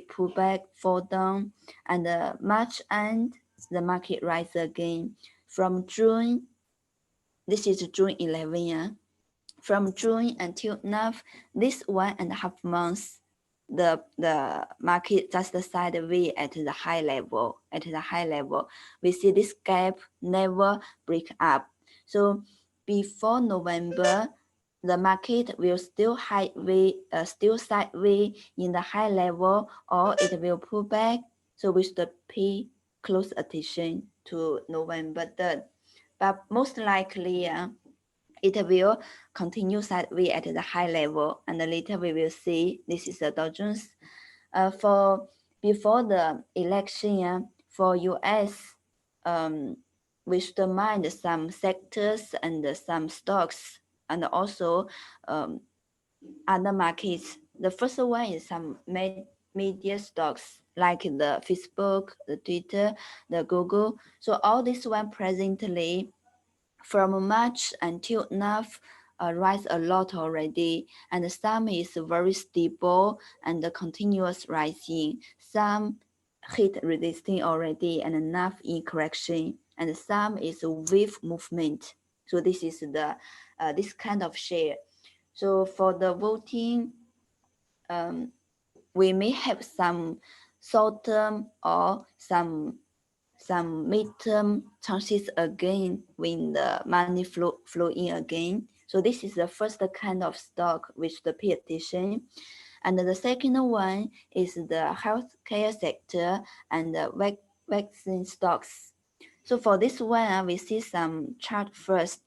pull back, fall down, and March end, the market rise again. From June, this is June 11, yeah. From June until now, this 1.5 months, the market just sideways at the high level. We see this gap never break up. So before November, the market will still sideways in the high level, or it will pull back. So we should pay close attention to November 3rd. But most likely, it will continue sideways at the high level, and later we will see this is the Dow Jones. For before the election, for US, we should mind some sectors and some stocks, and also other markets. The first one is some media stocks like the Facebook, the Twitter, the Google. So all this one presently, from March until now, rise a lot already, and some is very stable and continuous rising. Some hit resisting already and enough in correction, and some is wave movement. So this is the this kind of share. So for the voting, we may have some short-term or some midterm chances again when the money flow in again. So this is the first kind of stock which the pay attention. And the second one is the healthcare sector and the vaccine stocks. So for this one, we see some chart first.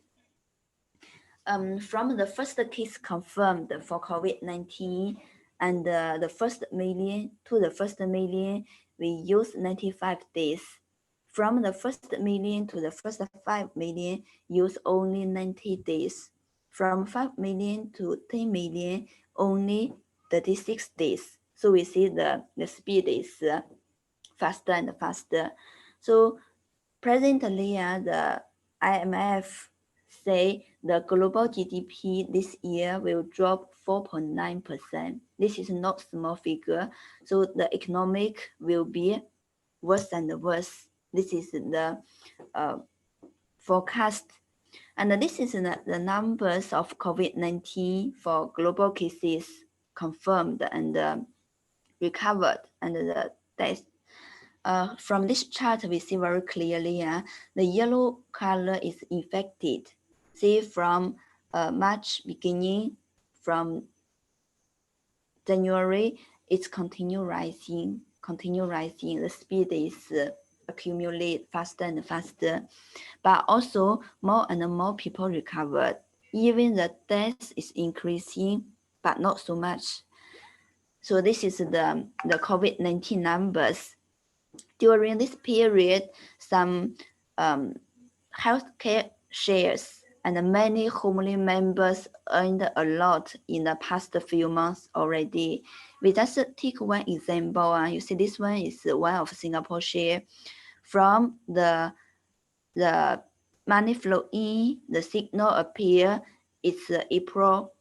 From the first case confirmed for COVID-19 and the first million to the first million, we use 95 days. From the first million to the first 5 million, use only 90 days. From 5 million to 10 million, only 36 days. So we see the speed is faster and faster. So presently, the IMF say the global GDP this year will drop 4.9%. This is not small figure. So the economic will be worse and worse. This is the forecast. And this is the numbers of COVID-19 for global cases confirmed and recovered, and the death. From this chart, we see very clearly the yellow color is infected. See from March beginning, from January, it's continue rising. The speed is accumulate faster and faster, but also more and more people recovered. Even the death is increasing, but not so much. So this is the COVID-19 numbers. During this period, some healthcare shares and many family members earned a lot in the past few months already. We just take one example. You see, this one is one of Singapore share. From the money flow in, the signal appear. It's April,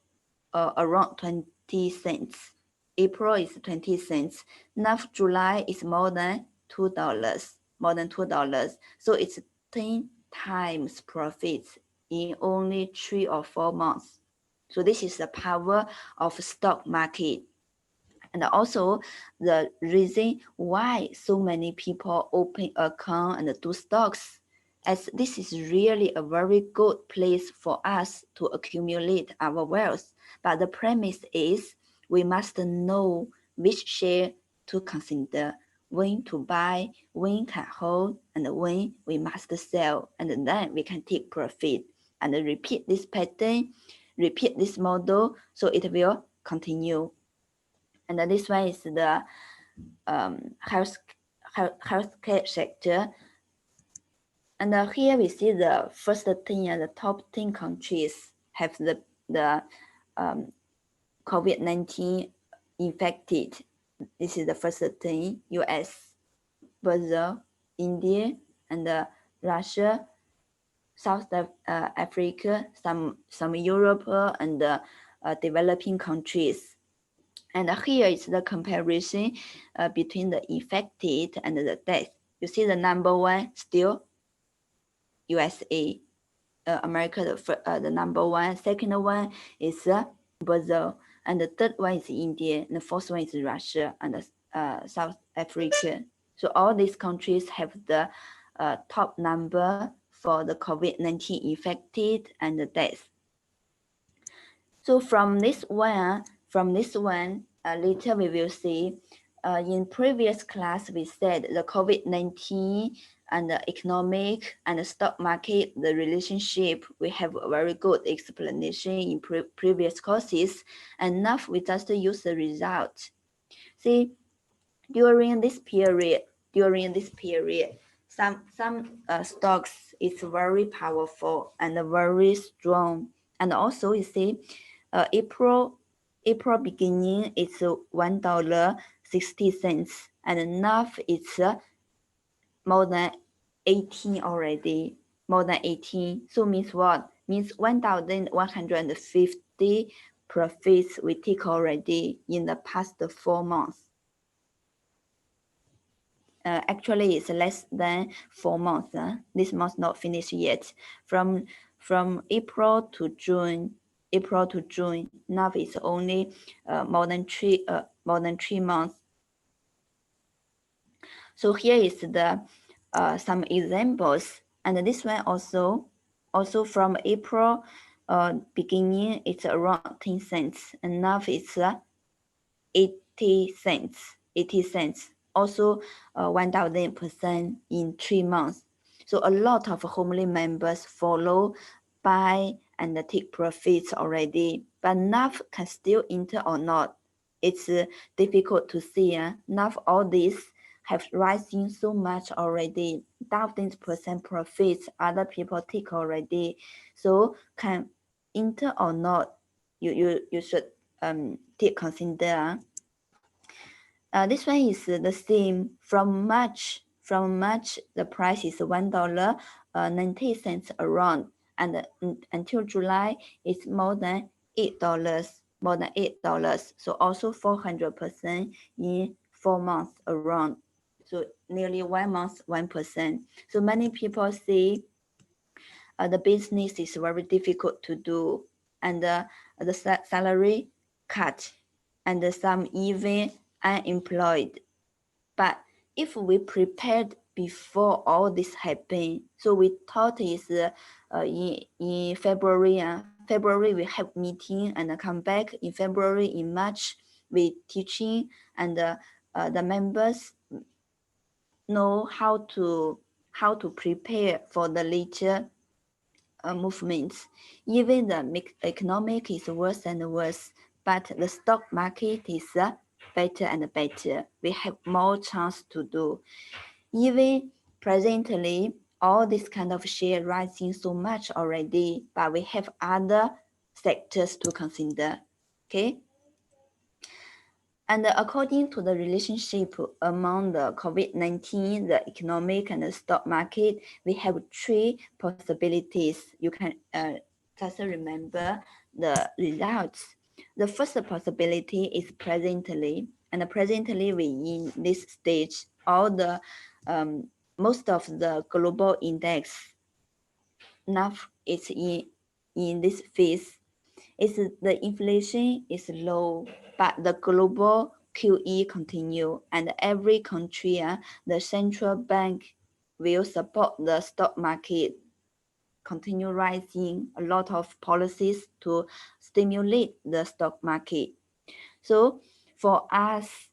around 20 cents. April is 20 cents. Now July is more than $2. So it's 10 times profits in only 3 or 4 months. So this is the power of stock market. And also the reason why so many people open account and do stocks, as this is really a very good place for us to accumulate our wealth. But the premise is we must know which share to consider, when to buy, when can hold, and when we must sell, and then we can take profit. And repeat this pattern, repeat this model, so it will continue. And this one is the healthcare sector. And here we see the first 10, the top 10 countries have the COVID-19 infected. This is the first 10: US, Brazil, India, and Russia, South Africa, some Europe, and developing countries. And here is the comparison between the infected and the death. You see the number one still USA, America, the number one. Second one is Brazil, and the third one is India, and the fourth one is Russia and South Africa. So all these countries have the top number for the COVID-19 infected and the death. So from this one, later we will see. In previous class, we said the COVID-19 and the economic and the stock market, the relationship, we have a very good explanation in previous courses. And now we just use the result. See, during this period, some stocks is very powerful and very strong. And also you see, April beginning it's $1.60, and now it's more than 18 already, more than 18. So means what? Means 1,150 profits we take already in the past 4 months. Actually, it's less than 4 months. This month not finished yet. From April to June, now it's only more than 3 months. So here is the some examples, and this one also from April beginning it's around 10 cents, and now it's 80 cents. Also 1,000% in 3 months. So a lot of Homely members follow, buy, and take profits already. But NAV can still enter or not. It's difficult to see. NAV all this have rising so much already. 1,000% profits other people take already. So can enter or not? You should take consider. This one is the same. From March, the price is $1.90 around, and until July, it's more than $8. So also 400% in 4 months around. So nearly 1 month, 1%. So many people say the business is very difficult to do, and the salary cut, and some even unemployed. But if we prepared before all this happened, so we thought is in February. February we have meeting and come back in February. In March we teaching, and the members know how to prepare for the later movements. Even the economic is worse and worse, but the stock market is better and better. We have more chance to do. Even presently, all this kind of share rising so much already, but we have other sectors to consider. Okay. And according to the relationship among the COVID-19, the economic and the stock market, we have 3 possibilities. You can just remember the results. The first possibility is presently, and presently we in this stage, all the most of the global index now is in this phase. Is the inflation is low, but the global QE continue, and every country, the central bank will support the stock market continue rising, a lot of policies to stimulate the stock market. So for us,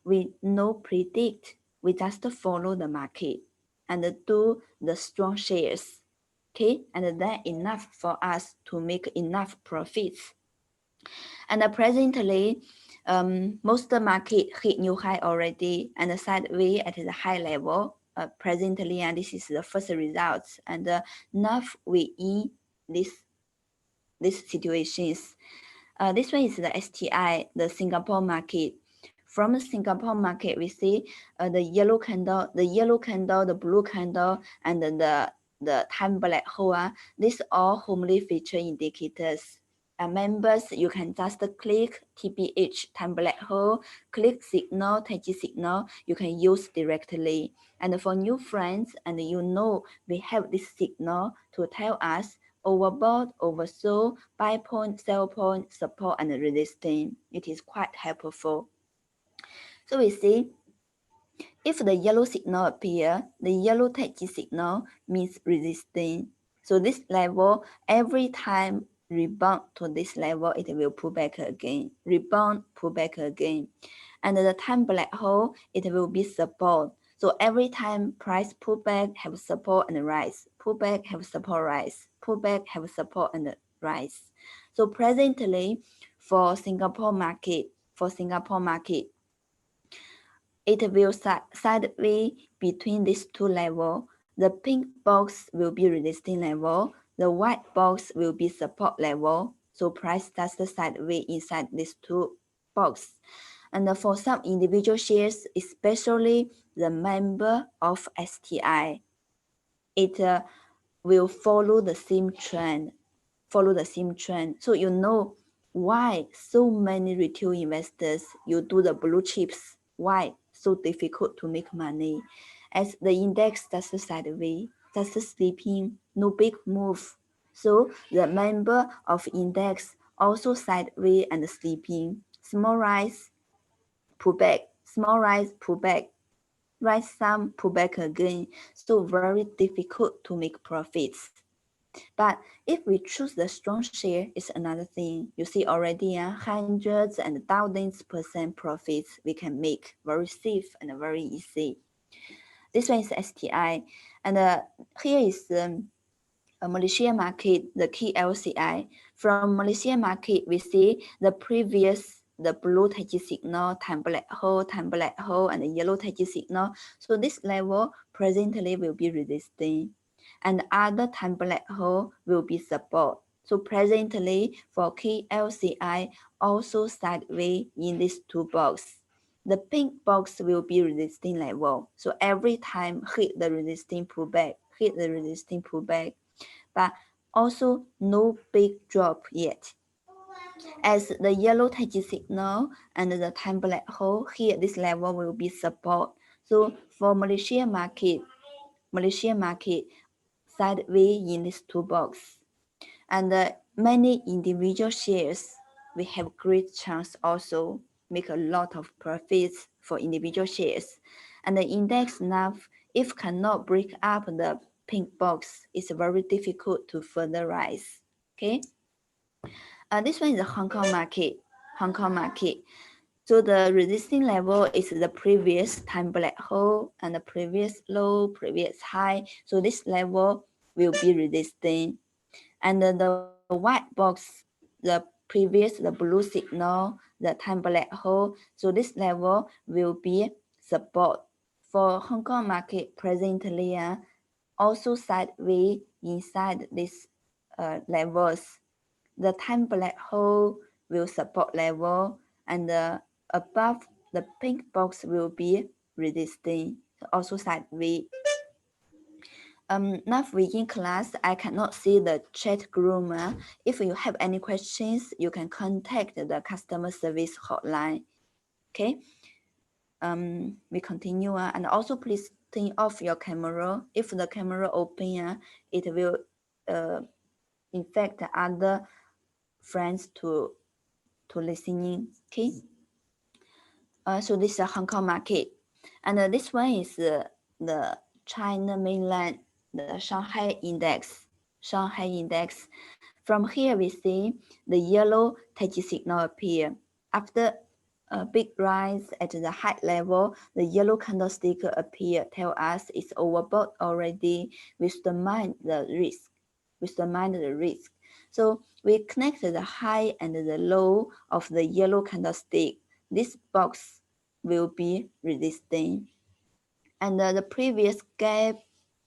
we no predict, we just follow the market and do the strong shares. Okay, and that enough for us to make enough profits. And presently, most market hit new high already and sideways at the high level. Presently, and this is the first results. And now we in these situations. This one is the STI, the Singapore market. From the Singapore market, we see the yellow candle, the blue candle, and the time black hole. These are Homely feature indicators. members, you can just click TBH, time black hole, click signal, Taiji signal, you can use directly. And for new friends, and you know we have this signal to tell us overbought, oversold, buy point, sell point, support, and resistance. It is quite helpful. So we see if the yellow signal appear, the yellow Taiji signal means resistance. So this level, every time rebound to this level, it will pull back again, rebound, pull back again. And the time black hole, it will be support. So every time price pull back, have support and rise, pull back, have support, rise, pull back, have support and rise. So presently, for Singapore market, it will sideways between these two levels. The pink box will be resistance level. The white box will be support level. So price just sideways inside these two boxes. And for some individual shares, especially the member of STI, it will follow the same trend. So you know why so many retail investors, you do the blue chips, why so difficult to make money, as the index just sideways, just sleeping, no big move. So the member of index also sideways and sleeping, small rise, pull back, small rise, pull back, rise some, pull back again. So very difficult to make profits. But if we choose the strong share, it's another thing. You see already hundreds and thousands % profits we can make, very safe and very easy. This one is STI. And here is a Malaysia market, the key LCI. From Malaysia market, we see the previous, the blue Taiji signal, time black hole, and the yellow Taiji signal. So this level presently will be resistance, and other time black hole will be support. So presently for key LCI also sideways in these two boxes. The pink box will be resistance level. So every time hit the resistance pullback, but also no big drop yet. As the yellow Taiji signal and the time black hole, here this level will be support. So for Malaysia market sideways in this two box. And many individual shares, we have great chance also make a lot of profits for individual shares. And the index NAV, if cannot break up the pink box, it's very difficult to further rise. Okay. This one is the Hong Kong market. So the resisting level is the previous time black hole and the previous low, previous high. So this level will be resisting. And the white box, the previous, the blue signal, the time black hole. So this level will be support. For Hong Kong market presently, also sideways inside these levels. The time black hole will support level, and above the pink box will be resisting, also sideways. Now within class, I cannot see the chat room. If you have any questions, you can contact the customer service hotline. Okay. We continue, and also please turn off your camera. If the camera open, it will infect other friends to listening. Okay. So this is a Hong Kong market, and this one is the China mainland, the Shanghai index. From here we see the yellow Taiji signal appear. After a big rise at the high level, the yellow candlestick appear, tell us it's overbought already. We mind the risk. So we connect the high and the low of the yellow candlestick. This box will be resisting. And the previous gap,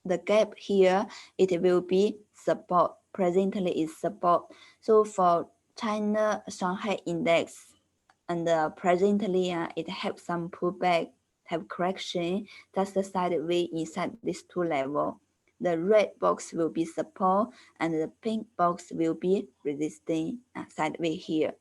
the gap here, it will be support. Presently is support. So for China Shanghai index, and presently it have some pullback, have correction, just the sideways inside these two level. the red box will be support and the pink box will be resistance sideways here.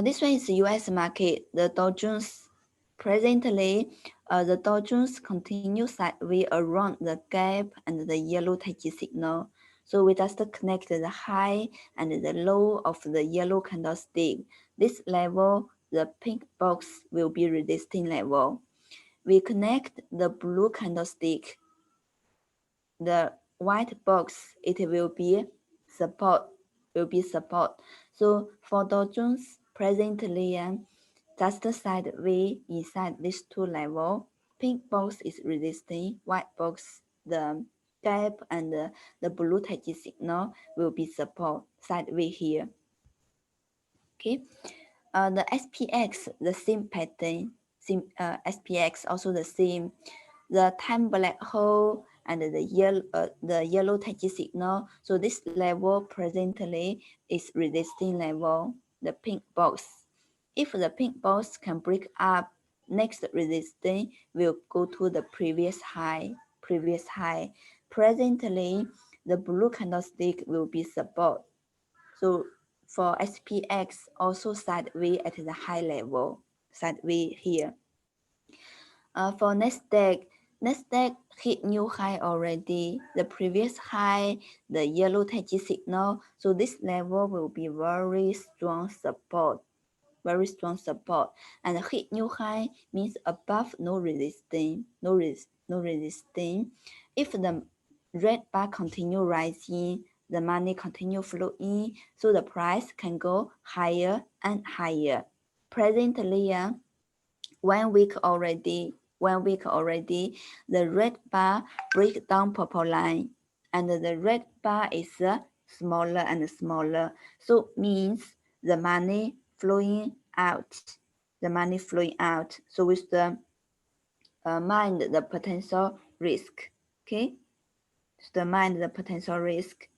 This one is US market. The Dow Jones presently, the Dow Jones continue sideways around the gap and the yellow Taiji signal. So we just connect the high and the low of the yellow candlestick. This level, the pink box will be resistance level. We connect the blue candlestick. The white box, it will be support. So for Dow Jones presently, just sideways inside these two levels. Pink box is resistance, white box, the gap and the blue Taiji signal will be support sideways here. Okay, the SPX, the same pattern, SPX also the same. The time black hole and the yellow Taiji signal. So this level presently is resistance level, the pink box. If the pink box can break up, next resistance will go to the previous high. Presently, the blue candlestick will be support. So for SPX, also sideways at the high level, sideways here. For Nasdaq hit new high already. The previous high, the yellow Taiji signal. So this level will be very strong support. And hit new high means above no resistance. If the red bar continue rising, the money continue flowing, so the price can go higher and higher. Presently, 1 week already, the red bar break down purple line, and the red bar is smaller and smaller. So means the money flowing out. So with the mind the potential risk. Okay, so the mind the potential risk.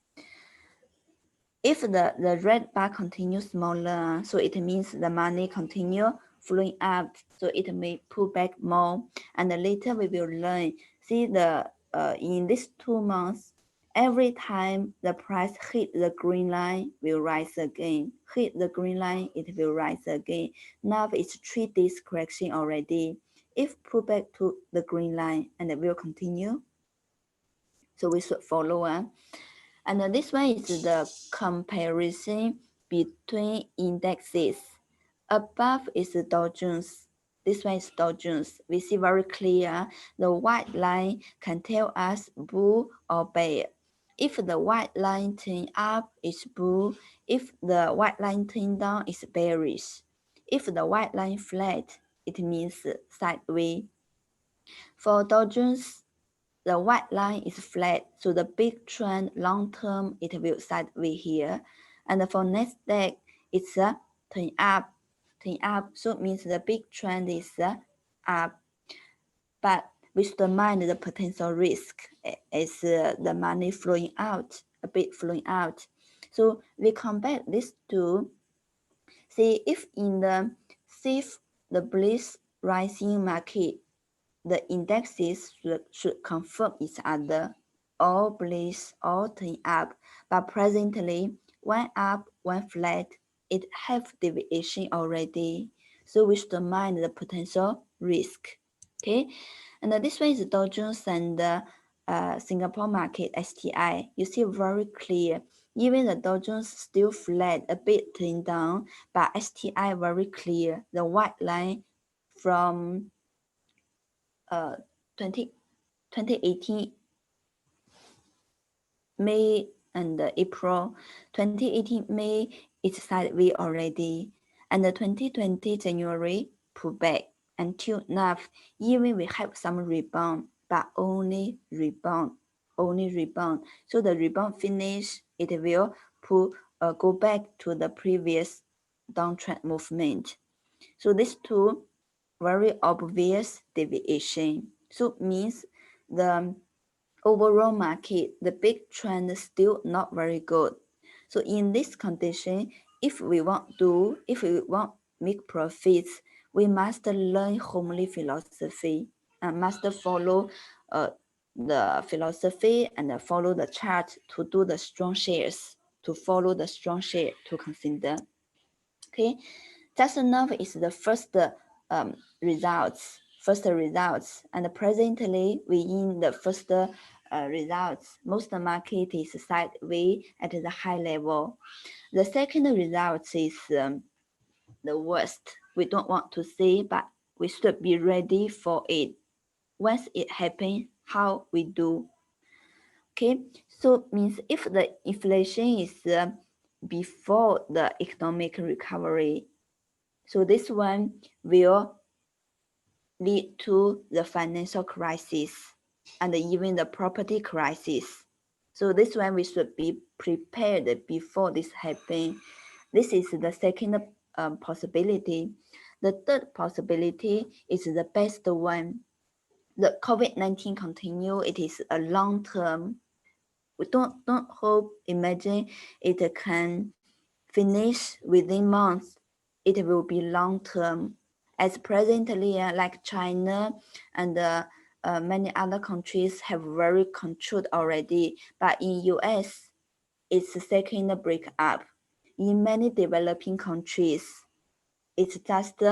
If the red bar continues smaller, so it means the money continue flowing out, so it may pull back more. And later we will learn. See the in these 2 months, every time the price hit the green line, will rise again. Hit the green line, it will rise again. Now it's 3 days correction already. If pull back to the green line, and it will continue. So we should follow. And this one is the comparison between indexes. Above is the Dow Jones. This one is Dow Jones. We see very clear. The white line can tell us bull or bear. If the white line turn up, it's bull. If the white line turn down, it's bearish. If the white line flat, it means sideways. For Dow Jones, the white line is flat, so the big trend long term it will sideways here. And for Nasdaq, it's a turn up, so it means the big trend is up. But we should mind the potential risk is the money flowing out, a bit flowing out. So we compare these two. See if in the the bullish rising market, the indexes should confirm each other, all bullish, all turn up, but presently, one up, one flat, it have deviation already. So we should mind the potential risk. Okay, and this one is Dow Jones and the Singapore market STI. You see very clear. Even the Dow Jones still flat, a bit turned down, but STI very clear. The white line from 2018 May and April, 2018 May it's sideways already, and the 2020 January pullback until now. Even we have some rebound, but only rebound. So the rebound finish, it will go back to the previous downtrend movement. So these two very obvious deviation. So it means the overall market, the big trend is still not very good. So in this condition, if we want make profits, we must learn homely philosophy and must follow the philosophy and follow the chart to do the strong shares, to follow the strong share to consider. Okay, just enough is the first results, and presently we in the first results. Most market is sideways at the high level. The second result is the worst. We don't want to see, but we should be ready for it. Once it happens, how we do. Okay, so means if the inflation is before the economic recovery, so this one will lead to the financial crisis and even the property crisis. So this one we should be prepared before this happens. This is the second possibility. The third possibility is the best one. The COVID-19 continue. It is a long term. We don't hope, imagine it can finish within months. It will be long term. As presently, like China and many other countries have very controlled already, but in US, it's the second break up. In many developing countries, it's just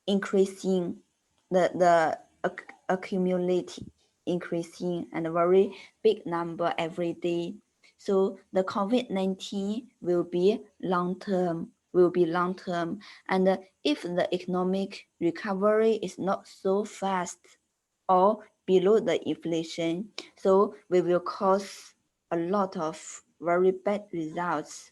increasing, the accumulating, increasing, and a very big number every day. So the COVID-19 will be long term, and if the economic recovery is not so fast or below the inflation, so we will cause a lot of very bad results.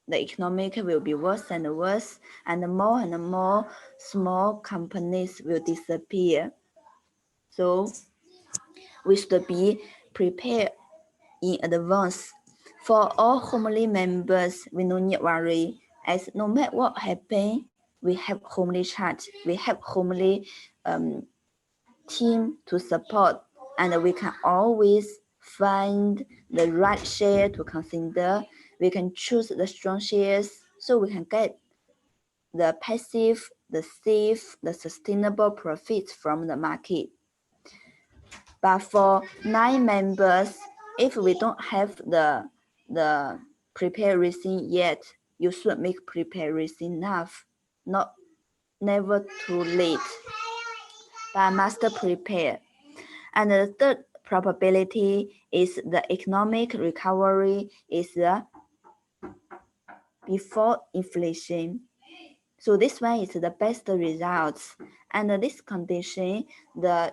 The economic will be worse and worse, and more small companies will disappear. So we should be prepared in advance. For all Homely members, we no need worry, as no matter what happens, we have Homely chart, we have Homely team to support, and we can always find the right share to consider. We can choose the strong shares so we can get the passive, the safe, the sustainable profits from the market. But for 9 members, if we don't have the preparation yet, you should make preparation now, never too late, but must prepare. And the third probability is the economic recovery is before inflation. So this one is the best results. And this condition, the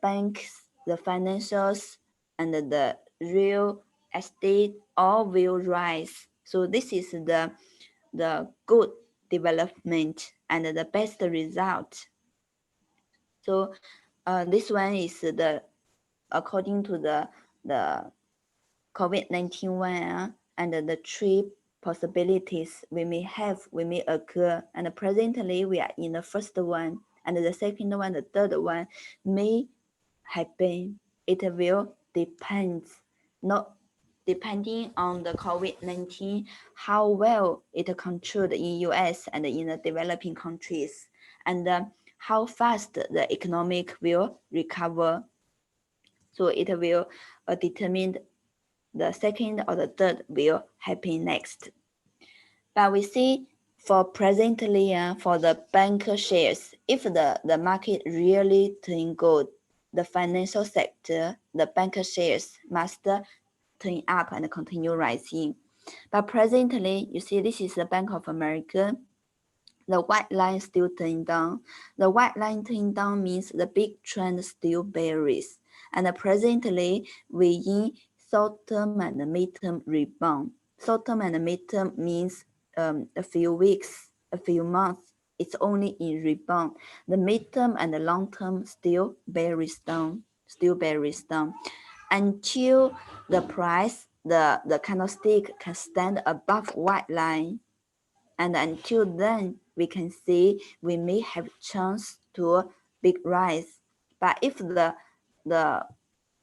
banks, the financials, and the real estate all will rise. So this is the good development and the best result. So this one is the according to the COVID-19 one, and the 3 possibilities we may occur. And presently we are in the first one, and the second one, the third one may happen. It will depend, not depending on the COVID-19, how well it controlled in US and in the developing countries, and how fast the economic will recover. So it will determine the second or the third will happen next. But we see for presently, for the bank shares, if the market really turn good, the financial sector, the bank shares must turn up and continue rising. But presently, you see this is the Bank of America. The white line still turning down. The white line turning down means the big trend still bearish. And presently, we in short-term and midterm rebound. Short-term and midterm means a few weeks, a few months. It's only in rebound. The midterm and the long-term still bearish down, until the price, the candlestick can stand above white line. And until then, we can see we may have chance to big rise. But if the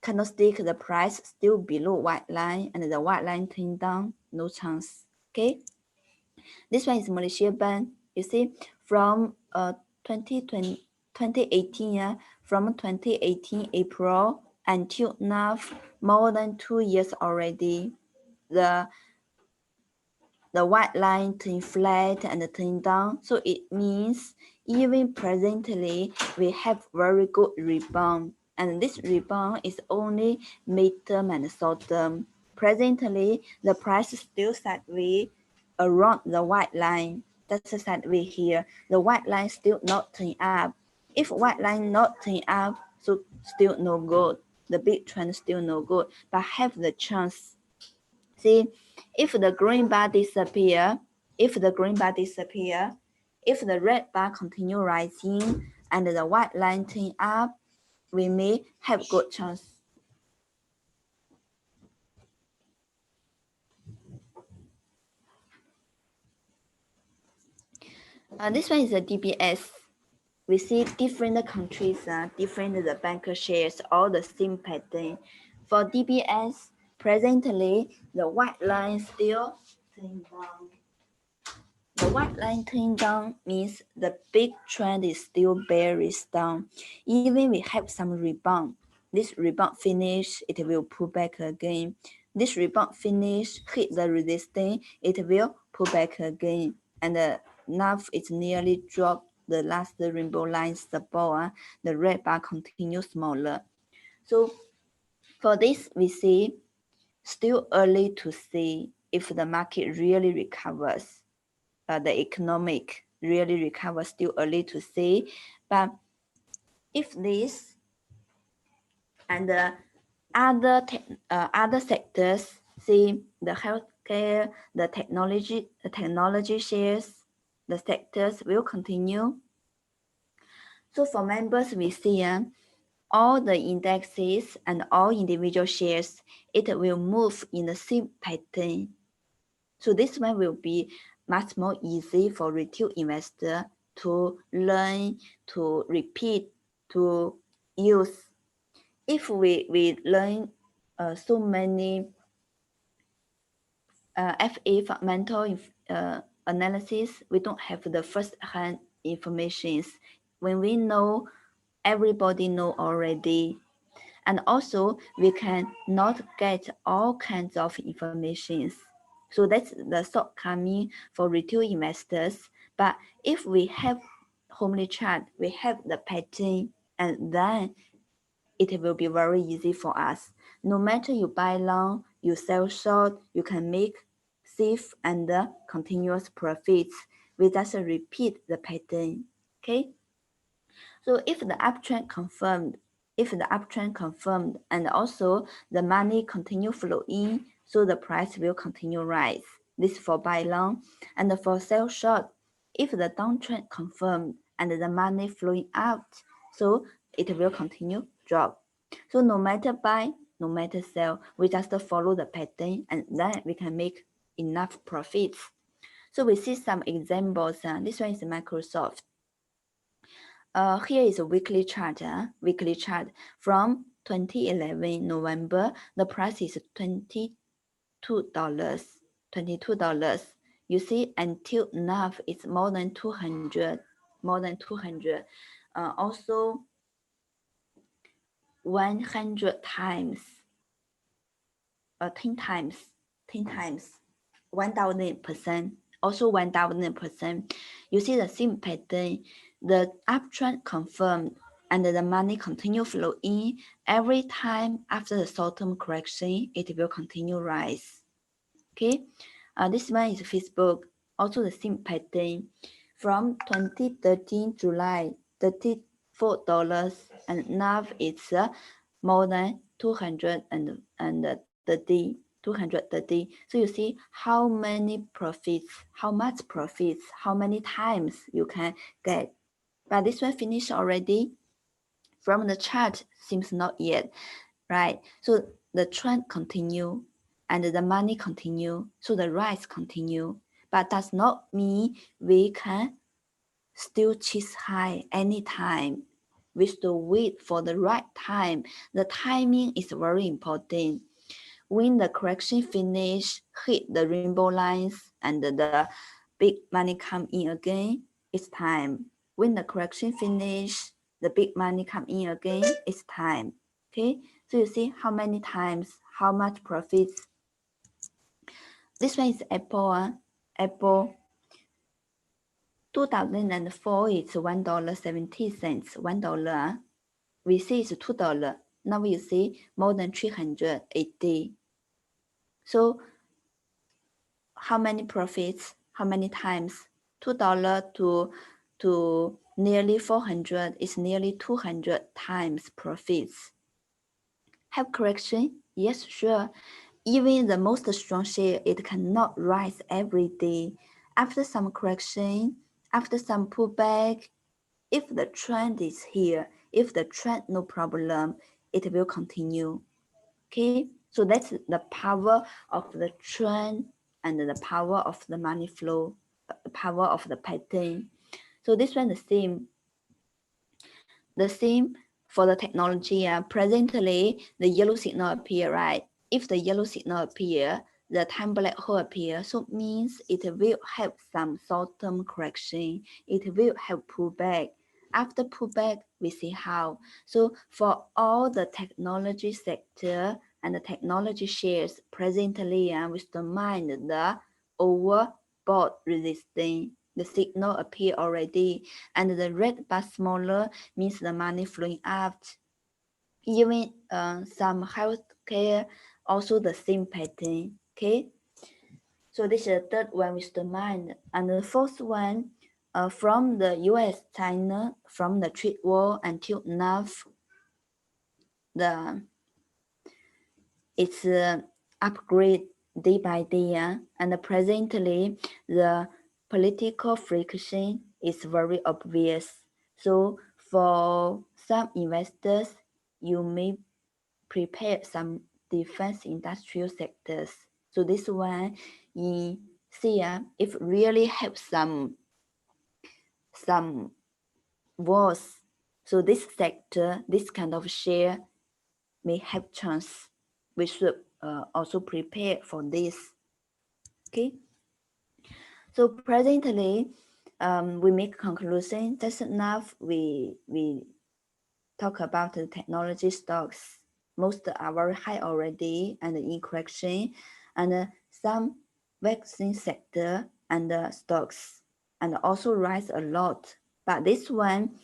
candlestick, the price still below white line and the white line turn down, no chance. Okay. This one is Malaysia band. You see, from 2020, 2018, from 2018 April until now, more than 2 years already, the white line turn flat and turn down. So it means even presently we have very good rebound, and this rebound is only midterm and short term. Presently, the price still sideways around the white line. That's the sideways here. The white line still not turn up. If white line not turn up, so still no good. The big trend still no good, but have the chance. See, if the green bar disappear, if the red bar continue rising and the white line turn up, we may have good chance. This one is a DBS. We see different countries, different the banker shares, all the same pattern. For DBS, presently the white line still turn down. The white line turn down means the big trend is still bearish down. Even we have some rebound. This rebound finish, it will pull back again. This rebound finish, hit the resistance, it will pull back again. And now it's nearly dropped the last rainbow line support. The red bar continues smaller. So for this, we see still early to see if the market really recovers. The economic really recover, still early to say. But if this and the other sectors, see the healthcare, the technology shares, the sectors will continue. So for members, we see all the indexes and all individual shares, it will move in the same pattern. So this one will be much more easy for retail investor to learn, to repeat, to use. If we learn so many FA fundamental analysis, we don't have the first-hand informations. When we know, everybody know already. And also, we can not get all kinds of informations. So that's the shortcoming for retail investors. But if we have homely chart, we have the pattern, and then it will be very easy for us. No matter you buy long, you sell short, you can make safe and continuous profits. We just repeat the pattern. Okay. So if the uptrend confirmed, and also the money continue flow in, so the price will continue rise. This for buy long, and for sell short, if the downtrend confirmed and the money flowing out, so it will continue drop. So no matter buy, no matter sell, we just follow the pattern, and then we can make enough profits. So we see some examples. This one is Microsoft. Here is a weekly chart. Weekly chart from 2011 November. The price is $22. $22. You see, until now it's more than 200. More than 200. Also 100 times. 10 times. 10 times. 1000%. Also 1000%. You see the same pattern. The uptrend confirmed and the money continue flow in. Every time after the short-term correction, it will continue rise. Okay, this one is Facebook. Also the same pattern. From 2013 July, $34, and now it's more than 230. 230. So you see how many profits, how much profits, how many times you can get. But this one finished already. From the chart, seems not yet, right? So the trend continue and the money continue, so the rise continue, but does not mean we can still chase high anytime. We still wait for the right time. The timing is very important. When the correction finish, hit the rainbow lines and the big money come in again, it's time. When the correction finish, the big money come in again, it's time. Okay, so you see how many times, how much profits. This one is Apple. Apple 2004 it's $1.70. $1. We see it's $2. Now we see more than 380. So how many profits? How many times? $2 to nearly 400 is nearly 200 times profits. Have correction? Yes, sure. Even the most strong share, it cannot rise every day. After some correction, after some pullback, if the trend is here, if the trend no problem, it will continue. Okay, so that's the power of the trend and the power of the money flow, the power of the pattern. So this one the same. The same for the technology. Presently, the yellow signal appear, right? If the yellow signal appear, the time black hole appear, so means it will have some short-term correction. It will have pullback. After pullback, we see how. So for all the technology sector and the technology shares presently, with the mind the overbought resistance, the signal appear already, and the red bar smaller means the money flowing out. Even some healthcare also the same pattern. Okay, so this is the third one with the mind, and the fourth one, from the U.S. China, from the trade war until now, it's upgrade day by day, and presently the political friction is very obvious. So for some investors, you may prepare some defense industrial sectors. So this one, you see, if really have some wars, so this sector, this kind of share may have chance. We should also prepare for this. Okay. So presently, we make conclusion. That's enough. We talk about the technology stocks. Most are very high already and in correction, and some vaccine sector and stocks and also rise a lot. But this one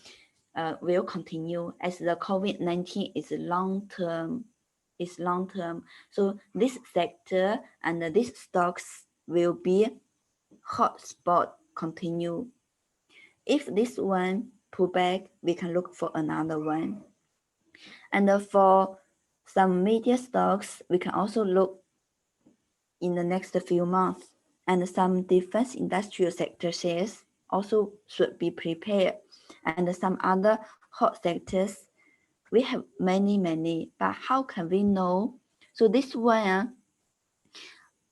will continue as the COVID-19 is long term. So this sector and these stocks will be hot spot continue. If this one pull back, we can look for another one. And for some media stocks, we can also look in the next few months. And some defense industrial sector shares also should be prepared. And some other hot sectors, we have many, but how can we know? So this one,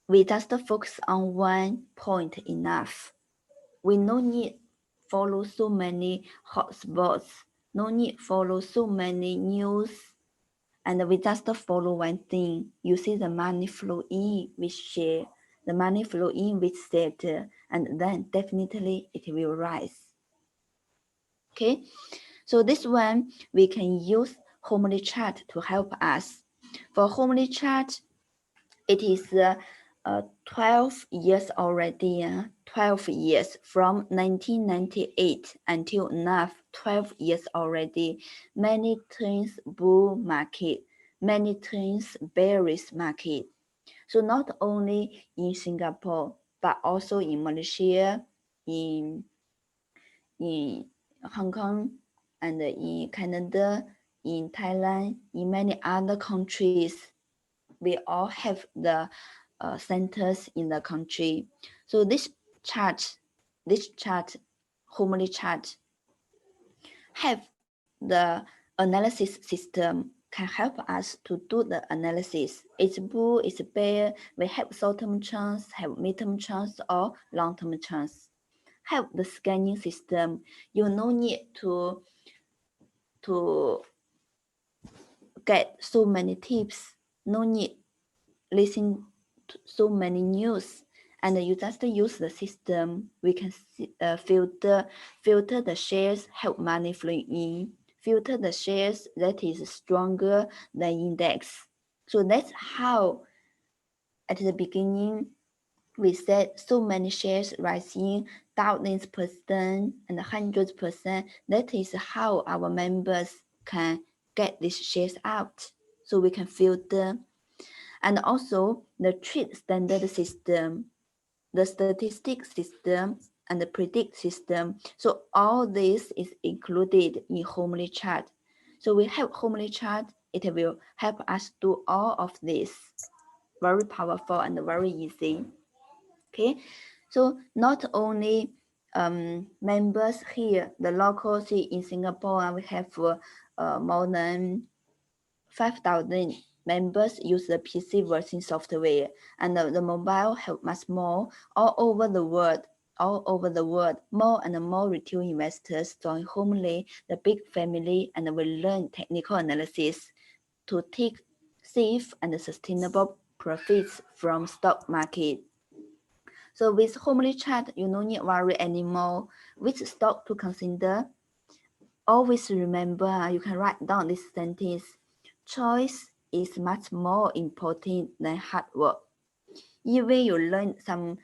we just focus on one point enough. We no need follow so many hotspots, no need follow so many news, and we just follow one thing. You see the money flow in with share, the money flow in with sector, and then definitely it will rise. Okay, so this one we can use Homely chart to help us. For Homely chart, it is 12 years already, 12 years from 1998 until now, 12 years already. Many turns bull market, many turns bearish market. So not only in Singapore, but also in Malaysia, in Hong Kong, and in Canada, in Thailand, in many other countries. We all have the centers in the country. So this chart, Homely chart, have the analysis system, can help us to do the analysis. It's bull, it's bear, we have short-term chance, have mid-term chance, or long-term chance. Have the scanning system. You no need to get so many tips, no need listen to so many news, and you just use the system. We can filter the shares, help money flowing in, filter the shares that is stronger than index. So that's how at the beginning we said so many shares rising thousands percent and 100%. That is how our members can get these shares out. So we can filter. And also the trade standard system, the statistics system, and the predict system. So all this is included in Homely chart. So we have Homely chart, it will help us do all of this. Very powerful and very easy. Okay, so not only members here, the locals in Singapore, we have more than 5,000 members use the PC version software, and the mobile have much more all over the world. All over the world, more and more retail investors join Homely, the big family, and will learn technical analysis to take safe and sustainable profits from stock market. So with Homely chart, you no need worry anymore which stock to consider. Always remember, you can write down this sentence. Choice is much more important than hard work. Even you learn some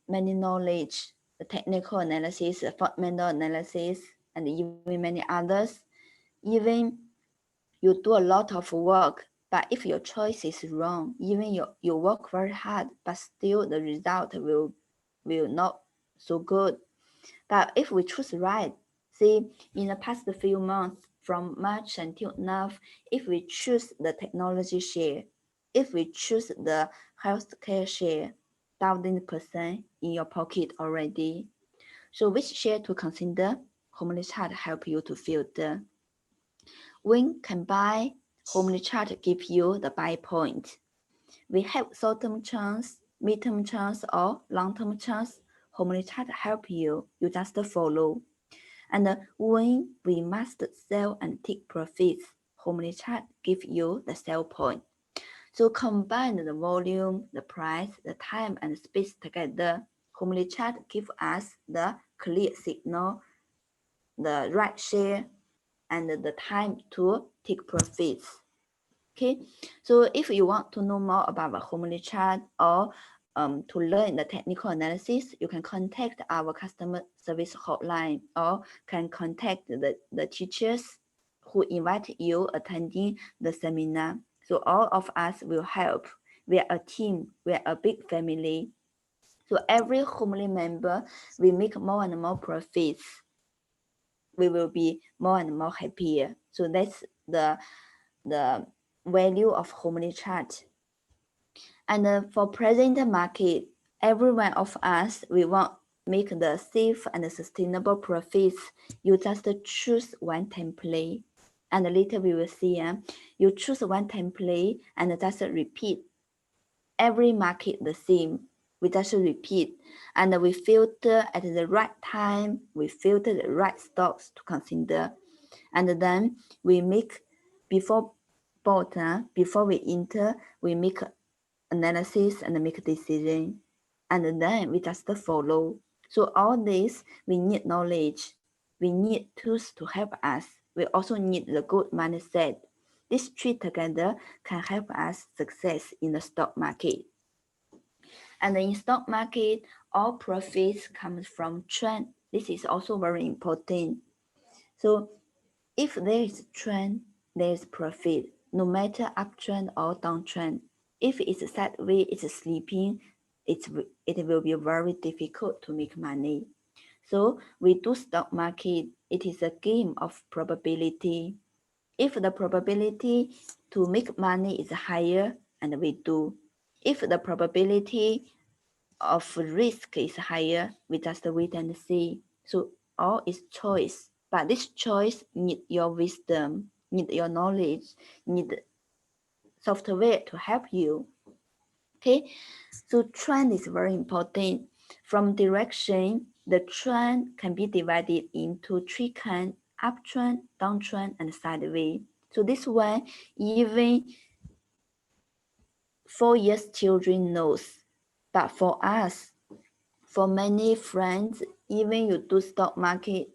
many knowledge, the technical analysis, fundamental analysis, and even many others. Even you do a lot of work, but if your choice is wrong, even you work very hard, but still the result will not so good. But if we choose right, see, in the past few months, from March until now, if we choose the technology share, if we choose the healthcare share, 1,000% in your pocket already. So which share to consider? Homely chart help you to filter. When can buy, Homely chart give you the buy point. We have short-term chance, mid-term chance, or long-term chance. Homely chart help you. You just follow. And when we must sell and take profits, Homely chart give you the sell point. So combine the volume, the price, the time, and space together. Homely chart give us the clear signal, the right share, and the time to take profits. Okay, so if you want to know more about the Homely chart or to learn the technical analysis, you can contact our customer service hotline or can contact the teachers who invite you attending the seminar. So all of us will help. We are a team, we are a big family. So every Homely member will make more and more profits. We will be more and more happier. So that's the value of Homely chart. And for present market, every one of us, we want make the safe and sustainable profits. You just choose one template, and later we will see. You choose one template and just repeat every market the same. We just repeat, and we filter at the right time. We filter the right stocks to consider, and then we make before bought. Before we enter, we make analysis and make a decision, and then we just follow. So all this, we need knowledge, we need tools to help us, we also need the good mindset. These three together can help us success in the stock market. And in stock market, all profits comes from trend. This is also very important. So if there is trend, there is profit, no matter uptrend or downtrend. If it's sideways, it's sleeping, it will be very difficult to make money. So we do stock market, it is a game of probability. If the probability to make money is higher, and we do. If the probability of risk is higher, we just wait and see. So all is choice, but this choice need your wisdom, need your knowledge, need software to help you. Okay, so trend is very important. From direction, the trend can be divided into three kinds: uptrend, downtrend, and sideways. So this one, even 4 years children knows, but for us, for many friends, even you do stock market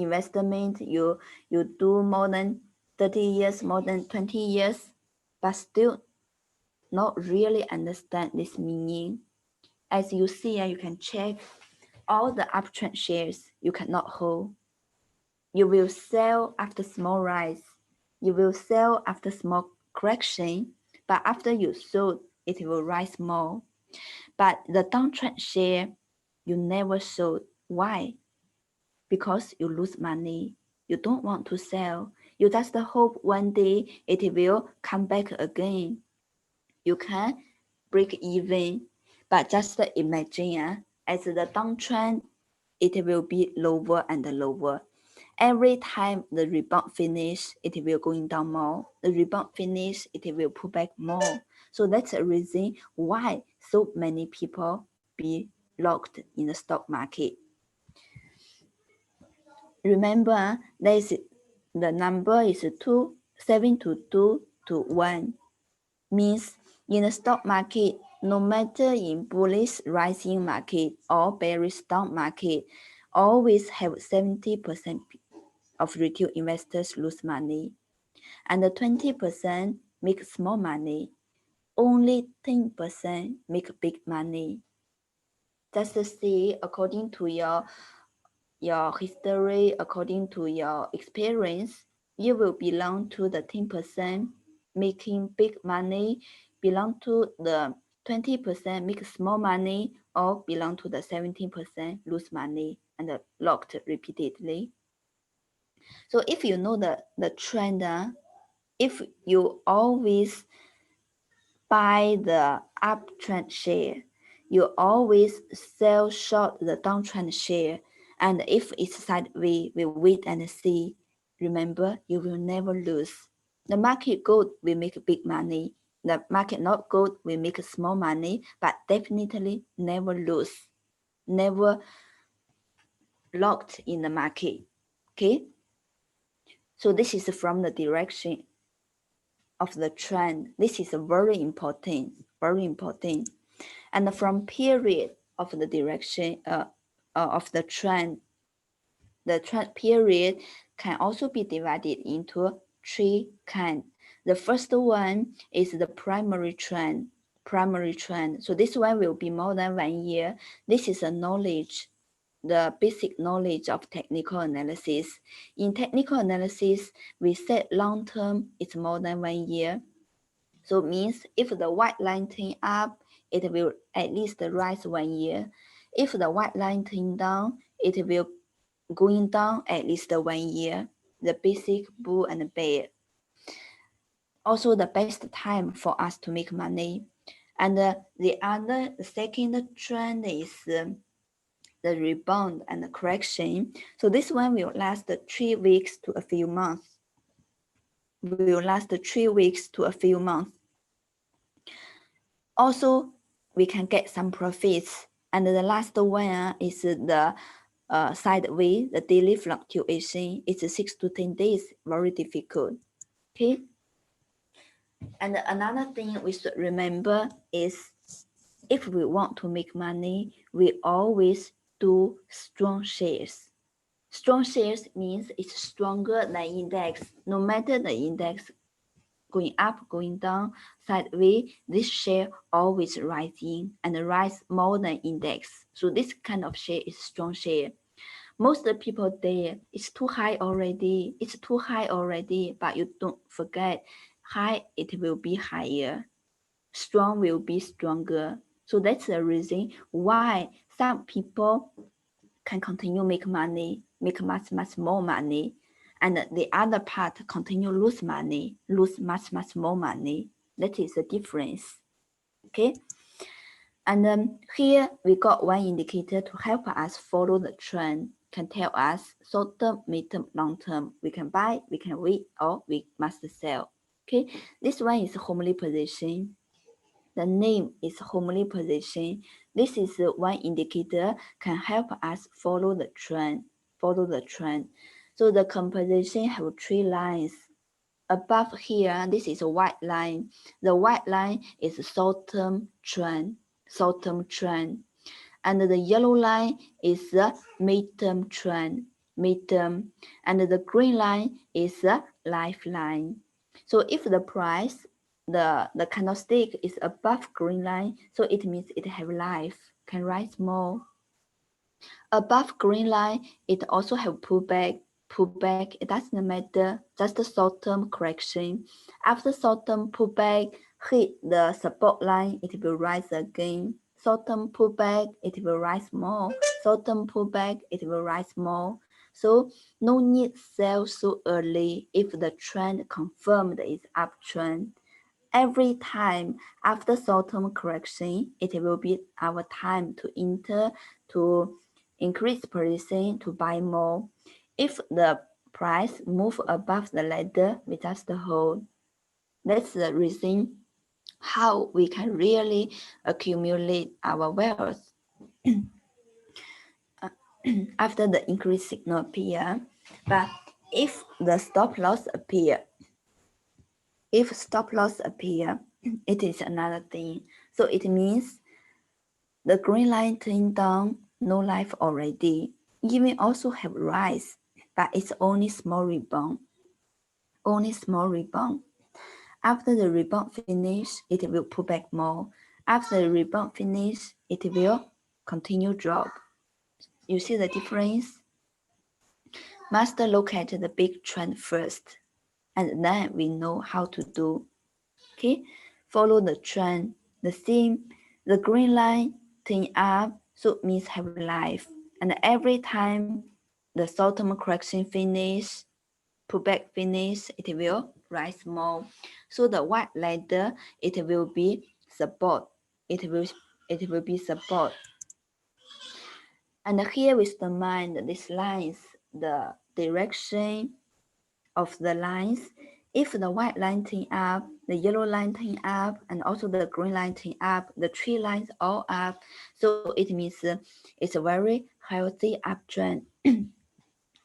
investment, you do more than 30 years, more than 20 years, but still not really understand this meaning. As you see, you can check all the uptrend shares you cannot hold. You will sell after small rise. You will sell after small correction, but after you sold, it will rise more. But the downtrend share, you never sold. Why? Because you lose money. You don't want to sell. You just hope one day it will come back again. You can break even, but just imagine as the downtrend, it will be lower and lower. Every time the rebound finish, it will going down more. The rebound finish, it will pull back more. So that's a reason why so many people be locked in the stock market. Remember, the number is 7 to 1. Means in the stock market, no matter in bullish rising market or bearish down market, always have 70% of retail investors lose money, and the 20% make small money. Only 10% make big money. Just to see, according to your history, according to your experience, you will belong to the 10% making big money, belong to the 20% make small money, or belong to the 17% lose money and locked repeatedly. So if you know the trend, if you always buy the uptrend share, you always sell short the downtrend share, and if it's sideways, we wait and see. Remember, you will never lose. The market good will make big money. The market not good will make small money, but definitely never lose, never locked in the market. Okay. So this is from the direction of the trend. This is very important, very important. And from period of the direction of the trend period can also be divided into 3 kinds. The first one is the primary trend. So this one will be more than 1 year. This is a knowledge, the basic knowledge of technical analysis. In technical analysis, we said long term is more than 1 year. So it means if the white line turn up, it will at least rise 1 year. If the white line turn down, it will going down at least 1 year. The basic bull and bear. Also the best time for us to make money. And the second trend is the rebound and the correction. So this one will last 3 weeks to a few months. Will last 3 weeks to a few months. Also, we can get some profits. And the last one is the sideways, the daily fluctuation. It's 6 to 10 days, very difficult. Okay. And another thing we should remember is if we want to make money, we always do strong shares. Strong shares means it's stronger than index. No matter the index going up, going down, sideways, this share always rising and rise more than index. So this kind of share is strong share. Most of the people there, it's too high already. It's too high already, but you don't forget, high, it will be higher. Strong will be stronger. So that's the reason why some people can continue make money, make much more money, and the other part continue lose money, lose much more money. That is the difference. Okay. And here we got one indicator to help us follow the trend, can tell us short term, mid term, long term. We can buy, we can wait, or we must sell. Okay, this one is homely position. The name is homely position. This is one indicator can help us follow the trend. So the composition have 3 lines. Above here, this is a white line. The white line is short-term trend. And the yellow line is the mid-term trend. midterm, and the green line is a lifeline. So if the price, the candlestick is above green line, so it means it have life, can rise more. Above green line, it also have pullback. Pullback, it doesn't matter, just a short-term correction. After short-term pullback, hit the support line, it will rise again. Short-term pullback, it will rise more. Short-term pullback, it will rise more. So no need sell so early if the trend confirmed is uptrend. Every time after short-term correction, it will be our time to enter, to increase position, to buy more. If the price move above the ladder, we just hold. That's the reason how we can really accumulate our wealth. After the increase signal appear, but if the stop loss appear, it is another thing. So it means the green line turned down, no life already. Even also have rise, but it's only small rebound. Only small rebound. After the rebound finish, it will pull back more. After the rebound finish, it will continue drop. You see the difference? Must look at the big trend first, and then we know how to do. Okay, follow the trend, the theme, the green line turn up, so means have life. And every time the short-term correction finish, pullback finish, it will rise more. So the white ladder, it will be support. It will be support. And here with the mind, these lines, the direction of the lines. If the white line turn up, the yellow line turn up, and also the green line turn up, the three lines all up. So it means it's a very healthy uptrend.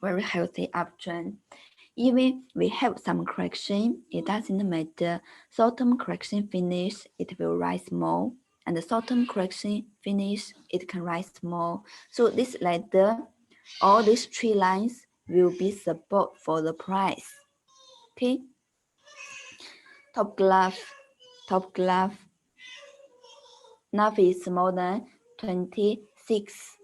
Very healthy uptrend. Even we have some correction, it doesn't matter. Short-term correction finish, it will rise more. And the short-term correction finish, it can rise more. So this ladder, all these three lines will be support for the price. Okay. Top graph. Now is more than 26.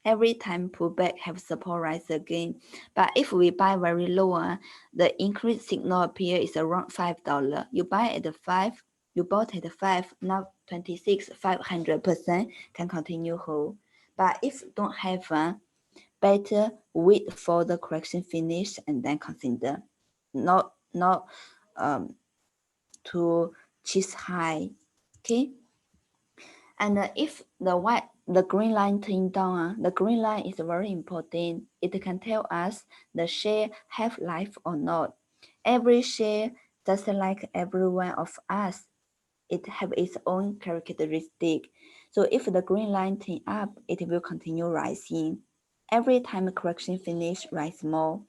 Every time pullback have support rise again. But if we buy very low, the increased signal appear is around $5. You buy at the 5, you bought at the 5, now 26, 500% can continue hold. But if don't have better wait for the correction finish and then consider. Not to chase high. Okay. And if the green line turn down, the green line is very important. It can tell us the share have life or not. Every share, just like every one of us, it have its own characteristic. So if the green line turn up, it will continue rising. Every time a correction finish, rise more.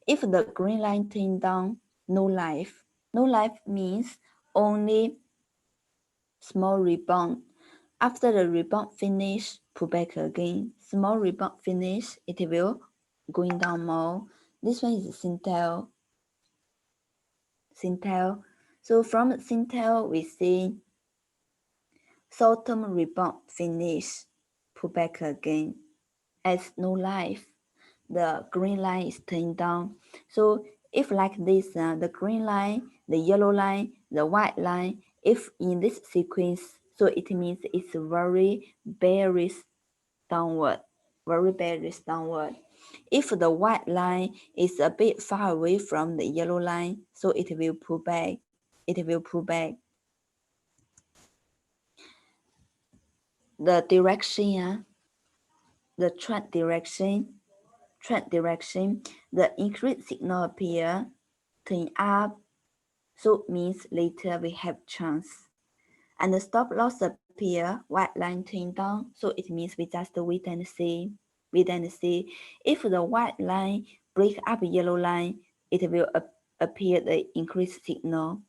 If the green line turn down, no life. No life means only small rebound. After the rebound finish, pull back again. Small rebound finish, it will going down more. This one is Syntel. So from Syntel, we see short-term rebound finish, pull back again. As no life, the green line is turned down. So if like this, the green line, the yellow line, the white line, if in this sequence, so it means it's very bearish downward, very bearish downward. If the white line is a bit far away from the yellow line, so it will pull back. The direction, the trend direction, the increased signal appear, turn up, so means later we have chance. And the stop loss appear, white line turn down, so it means we just wait and see. If the white line break up yellow line, it will appear the increased signal.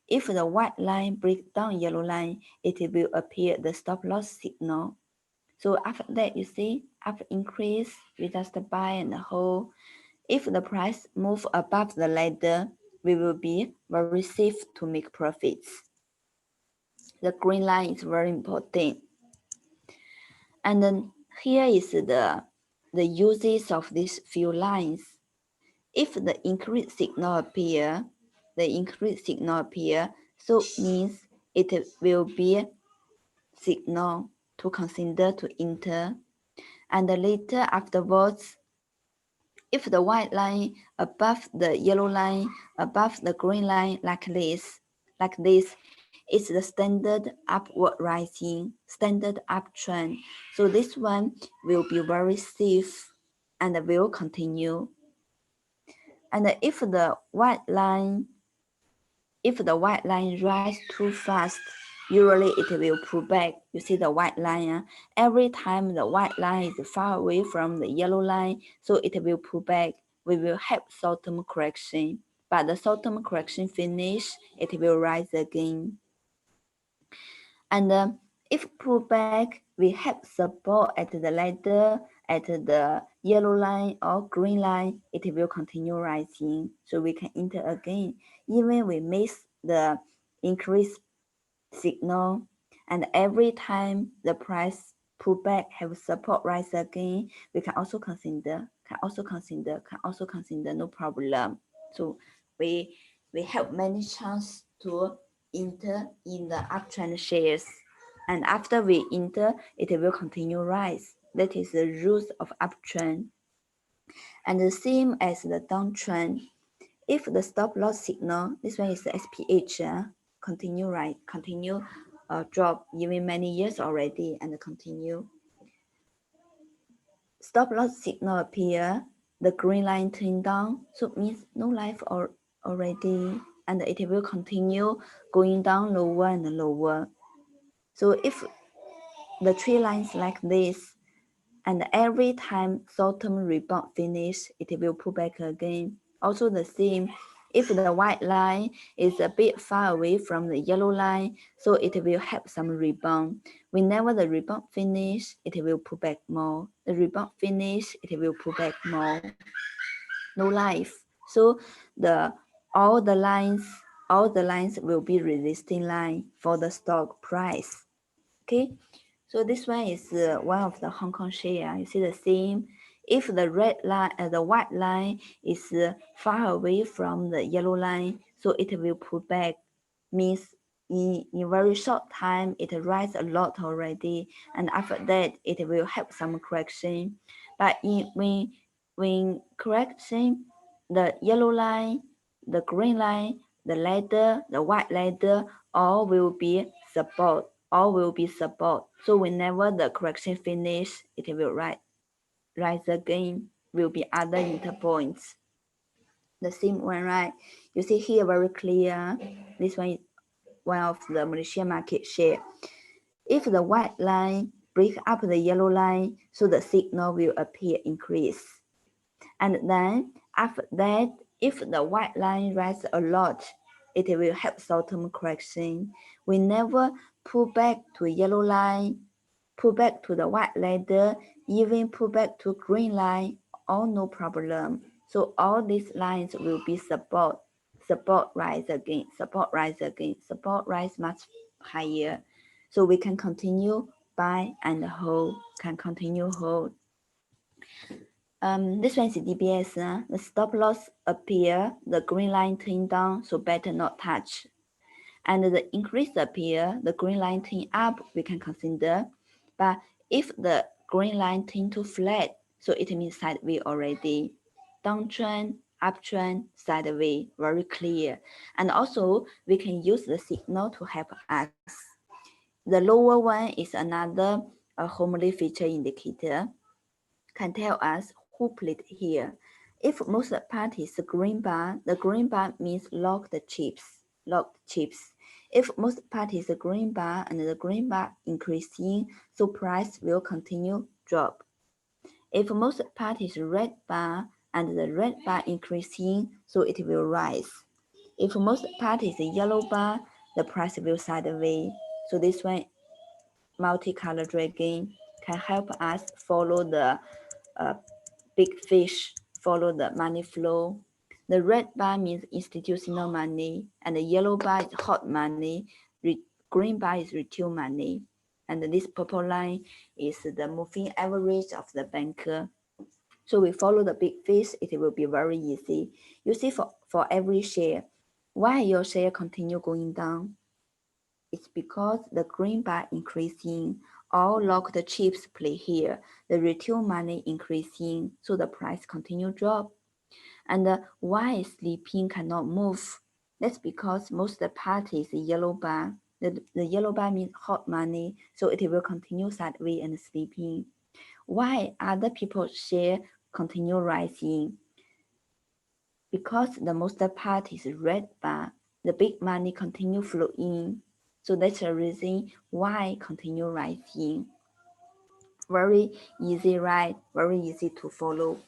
If the white line break down yellow line, it will appear the stop loss signal. So after that, you see, after increase, we just buy and hold. If the price move above the ladder, we will be very safe to make profits. The green line is very important. And then here is the uses of these few lines. If the increase signal appear, so means it will be signal to consider to enter. And later afterwards, if the white line above the yellow line, above the green line like this, is the standard upward rising, standard uptrend. So this one will be very safe and will continue. And if the white line rise too fast, usually it will pull back. You see the white line. Every time the white line is far away from the yellow line, so it will pull back. We will have short-term correction, but the short-term correction finish, it will rise again. And if pull back, we have support at the ladder, at the yellow line or green line, it will continue rising. So we can enter again. Even we miss the increase signal, and every time the price pull back have support rise again, we can also consider, no problem. So we have many chance to enter in the uptrend shares, and after we enter, it will continue rise. That is the rules of uptrend. And the same as the downtrend, if the stop loss signal, this one is the SPH, continue drop even many years already and continue. Stop loss signal appear, the green line turn down, so it means no life already, and it will continue going down lower and lower. So if the tree lines like this, and every time short-term rebound finish, it will pull back again. Also the same, if the white line is a bit far away from the yellow line, so it will have some rebound. Whenever the rebound finish, it will pull back more. The rebound finish, it will pull back more. No life. So all the lines will be resisting line for the stock price. Okay. So this one is one of the Hong Kong share. You see the same. If the red line, the white line is far away from the yellow line, so it will pull back. Means in very short time, it rise a lot already, and after that, it will have some correction. But when correction, the yellow line, the green line, the ladder, the white ladder, all will be support. So whenever the correction finish, it will rise again, will be other interpoints. The same one, right? You see here very clear. This one is one of the Malaysia market share. If the white line break up the yellow line, so the signal will appear increase. And then after that, if the white line rise a lot, it will have short-term correction. We never pull back to yellow line, pull back to the white ladder, even pull back to green line, all no problem. So all these lines will be support rise again, support rise much higher. So we can continue buy and hold, This one is DBS. The stop loss appear, the green line turn down, so better not touch. And the increase appear, the green line turn up, we can consider. But if the green line turn to flat, so it means sideways already. Downtrend, uptrend, sideways, very clear. And also, we can use the signal to help us. The lower one is another homely feature indicator, can tell us who played here. If most part is green bar, the green bar means locked chips. If most part is a green bar and the green bar increasing, so price will continue drop. If most part is red bar and the red bar increasing, so it will rise. If most part is a yellow bar, the price will sideways. So this one multicolor dragon can help us follow the big fish, follow the money flow. The red bar means institutional money, and the yellow bar is hot money, green bar is retail money, and this purple line is the moving average of the banker. So we follow the big fish, it will be very easy. You see for every share, why your share continue going down? It's because the green bar increasing, all locked chips play here, the retail money increasing, so the price continue drop. And why sleeping cannot move? That's because most the party is yellow bar. The yellow bar means hot money, so it will continue sideways and sleeping. Why other people's share continue rising? Because the most part is red bar, the big money continue flow in. So that's the reason why continue rising. Very easy, right? Very easy to follow.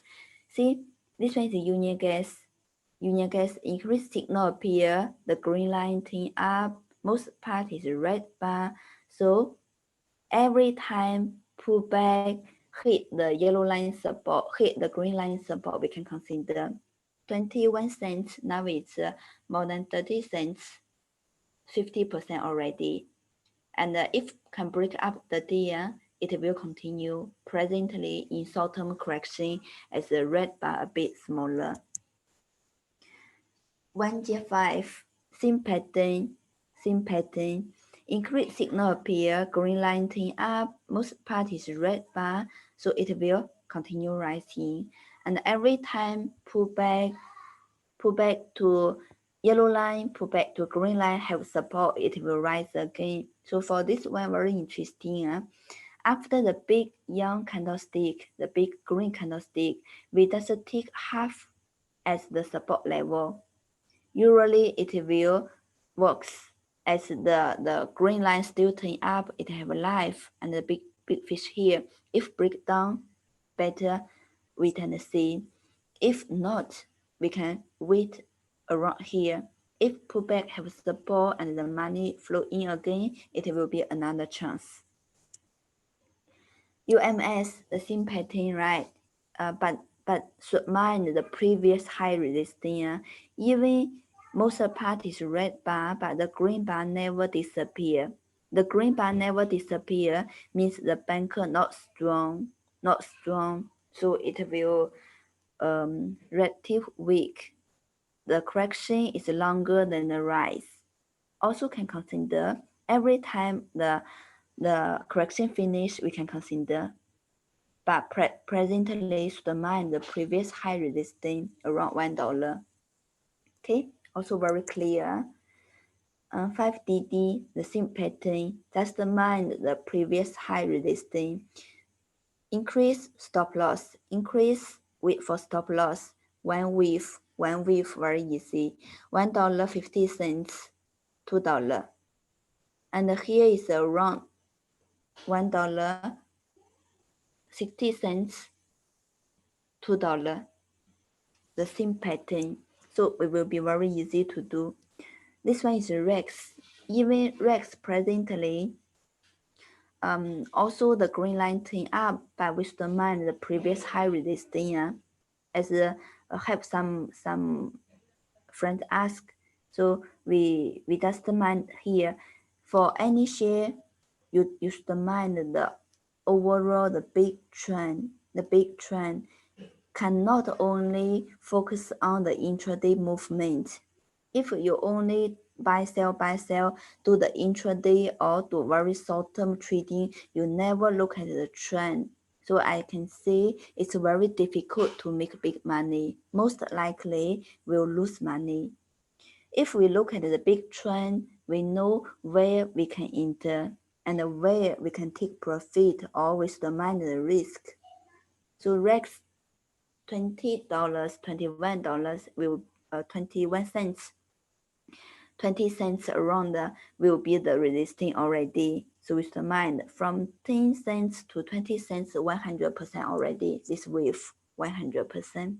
See, this one is Union Gas. Union Gas increase signal appear, the green line turn up, most part is red bar. So every time pullback hit the yellow line support, hit the green line support, we can consider 21 cents. Now it's more than 30 cents, 50% already. And if can break up the day, it will continue. Presently in short-term correction as the red bar a bit smaller. 1G5, same pattern. Increase signal appear, green line turn up, most part is red bar, so it will continue rising. And every time pull back to yellow line, pull back to green line, have support, it will rise again. So for this one, very interesting. After the big young candlestick, the big green candlestick, we just take half as the support level. Usually it will works as the green line still turn up, it have a life, and the big fish here. If break down, better wait and see. If not, we can wait around here. If pullback have support and the money flow in again, it will be another chance. UMS, the same pattern, right? But should mind the previous high resistance. Even most part is red bar, but the green bar never disappear. The green bar never disappear means the banker not strong. So it will relative weak. The correction is longer than the rise. Also can consider every time the correction finish, we can consider. But presently should mind the previous high resistance around $1. Okay, also very clear. 5DD, the same pattern, just mind the previous high resistance. Increase stop loss, increase wait for stop loss. One wave, very easy. $1.50, $2. And here is around $1.60, $2. The same pattern. So it will be very easy to do. This one is Rex. Even Rex presently, also the green line turn up, but we should mind the previous high resistance. As have some friends ask, so we just mind here for any share, you should mind the overall the big trend. The big trend cannot only focus on the intraday movement. If you only buy sell, do the intraday or do very short-term trading, you never look at the trend. So I can say it's very difficult to make big money. Most likely will lose money. If we look at the big trend, we know where we can enter and where we can take profit, always mind the risk. So Rex $20, $21 will 21 cents. 20 cents around will be the resistance already. So with the mind from 10 cents to 20 cents, 100% already. This wave 100%.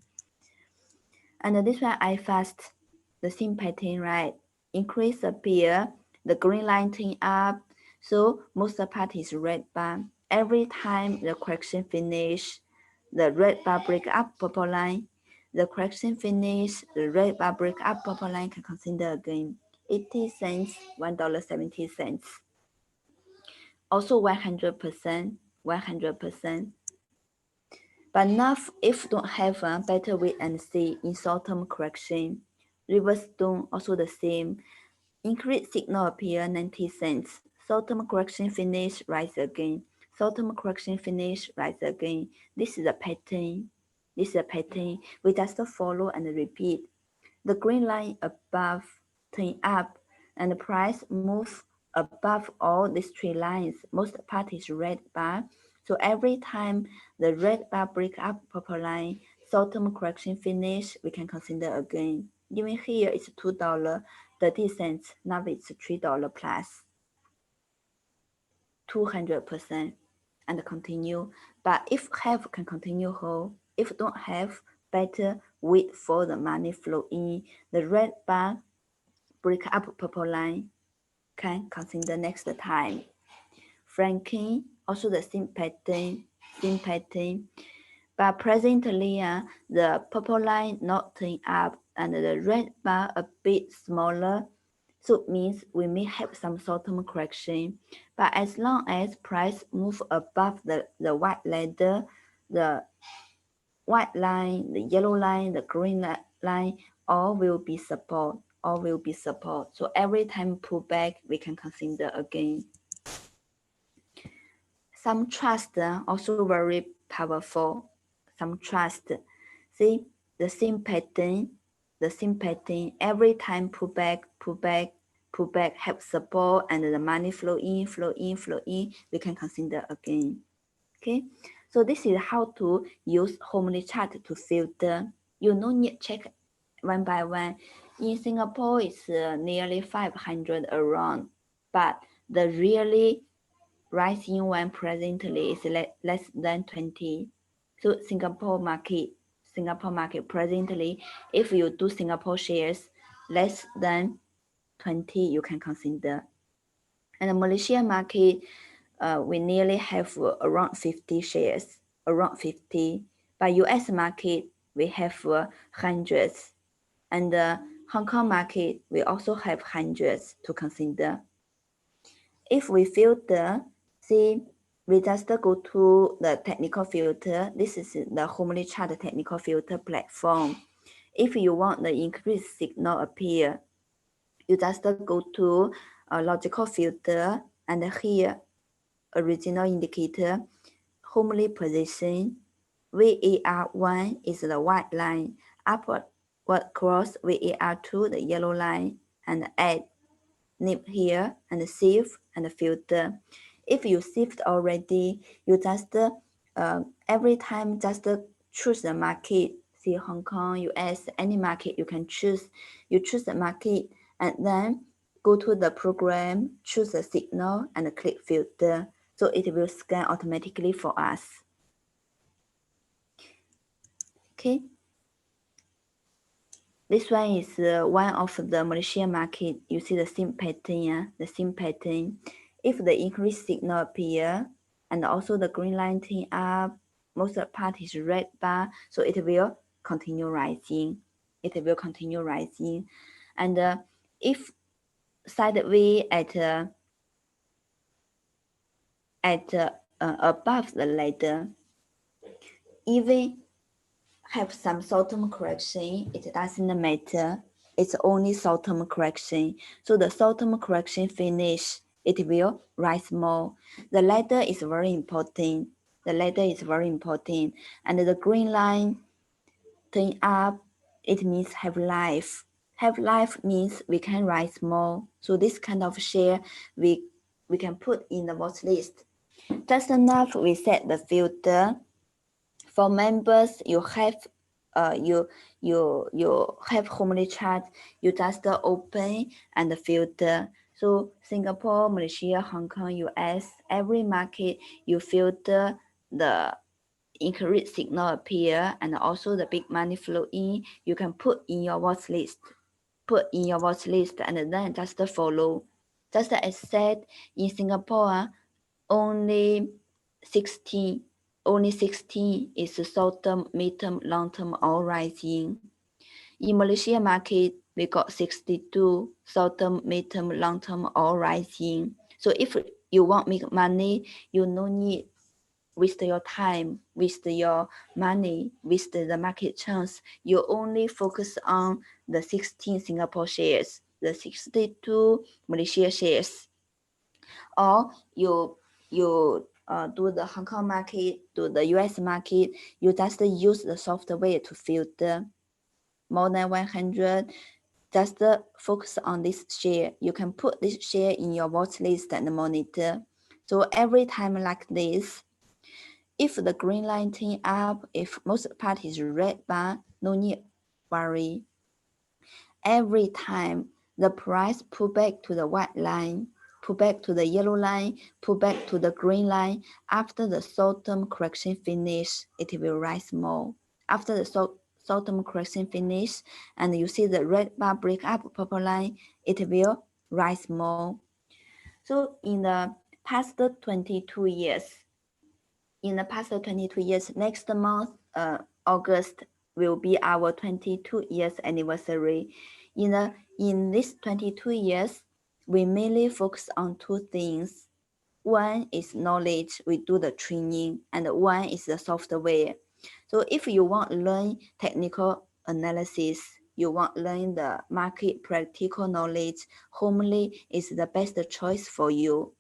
And this one I fast the same pattern, right? Increase appear, the green line turn up. So most part is red bar. every time the correction finish, the red bar break up purple line. The correction finish, the red bar break up purple line can consider again 80 cents, $1.70. Also 100%, 100%. But now if don't have a better wait and see in short-term correction. Reverse down also the same. Increase signal appear 90 cents. Short-term correction finish, rise again. Short-term correction finish, rise again. This is a pattern. This is a pattern. We just follow and repeat. The green line above turn up and the price move above all these three lines. Most part is red bar. So every time the red bar break up purple line, short-term correction finish, we can consider again. Even here it's $2.30. Now it's $3 plus 200% and continue. But if have, can continue hold. If don't have, better wait for the money flow in. The red bar break up purple line, can consider next time. Franking, also the same pattern. But presently, the purple line not turn up and the red bar a bit smaller. So it means we may have some short-term correction. But as long as price move above the white ladder, the white line, the yellow line, the green line, all will be support. All will be support. So every time pull back, we can consider again. Some trust also very powerful. Some trust. See the same pattern. Every time pull back, have support and the money flow in. We can consider again. Okay. So this is how to use Homely chart to filter. You no need check one by one. In Singapore, it's nearly 500 around, but the really rising one presently is less than 20. So Singapore market presently, if you do Singapore shares less than 20, you can consider. And the Malaysia market, we nearly have around 50 shares, around 50. But US market, we have hundreds. And the Hong Kong market, we also have hundreds to consider. If we filter, see, we just go to the technical filter. This is the Homely chart technical filter platform. If you want the increased signal appear, you just go to a logical filter and here, original indicator, Homely position, VAR1 is the white line, upward cross VAR2, the yellow line, and add nip here and shift and filter. If you shift already, you just every time just choose the market. See Hong Kong, US, any market you can choose. You choose the market and then go to the program, choose the signal and click filter. So it will scan automatically for us. Okay. This one is one of the Malaysian market. You see the same pattern, the same pattern. If the increased signal appear and also the green line turn up, most of the part is red bar, so it will continue rising. It will continue rising. And if sideways above the ladder, even have some short-term correction, it doesn't matter. It's only short-term correction. So the short-term correction finish, it will rise more. The ladder is very important. The ladder is very important. And the green line turn up, it means have life. Have life means we can rise more. So this kind of share we can put in the watch list. Just enough we set the filter. For members, you have you have Homely chart. You just open and filter. So Singapore, Malaysia, Hong Kong, US, every market you filter the increased signal appear and also the big money flow in. You can put in your watch list. Put in your watch list and then just follow. Just as said in Singapore, only 16, only 16 is short-term, mid-term, long-term, all rising. In Malaysia market, we got 62 short-term, mid-term, long-term, all rising. So if you want make money, you no need waste your time, waste your money, waste the market chance. You only focus on the 16 Singapore shares, the 62 Malaysia shares, or you do the Hong Kong market, do the US market. You just use the software to filter more than 100. Just focus on this share. You can put this share in your watch list and monitor. So every time like this, if the green line turn up, if most part is red bar, no need worry. Every time the price pull back to the white line, pull back to the yellow line, pull back to the green line, after the short-term correction finish, it will rise more. After the short-term correction finish, and you see the red bar break up purple line, it will rise more. So in the past 22 years, next month, August, will be our 22 years anniversary. In this 22 years, we mainly focus on two things. One is knowledge, we do the training, and one is the software. So if you want to learn technical analysis, you want to learn the market practical knowledge, Homely is the best choice for you.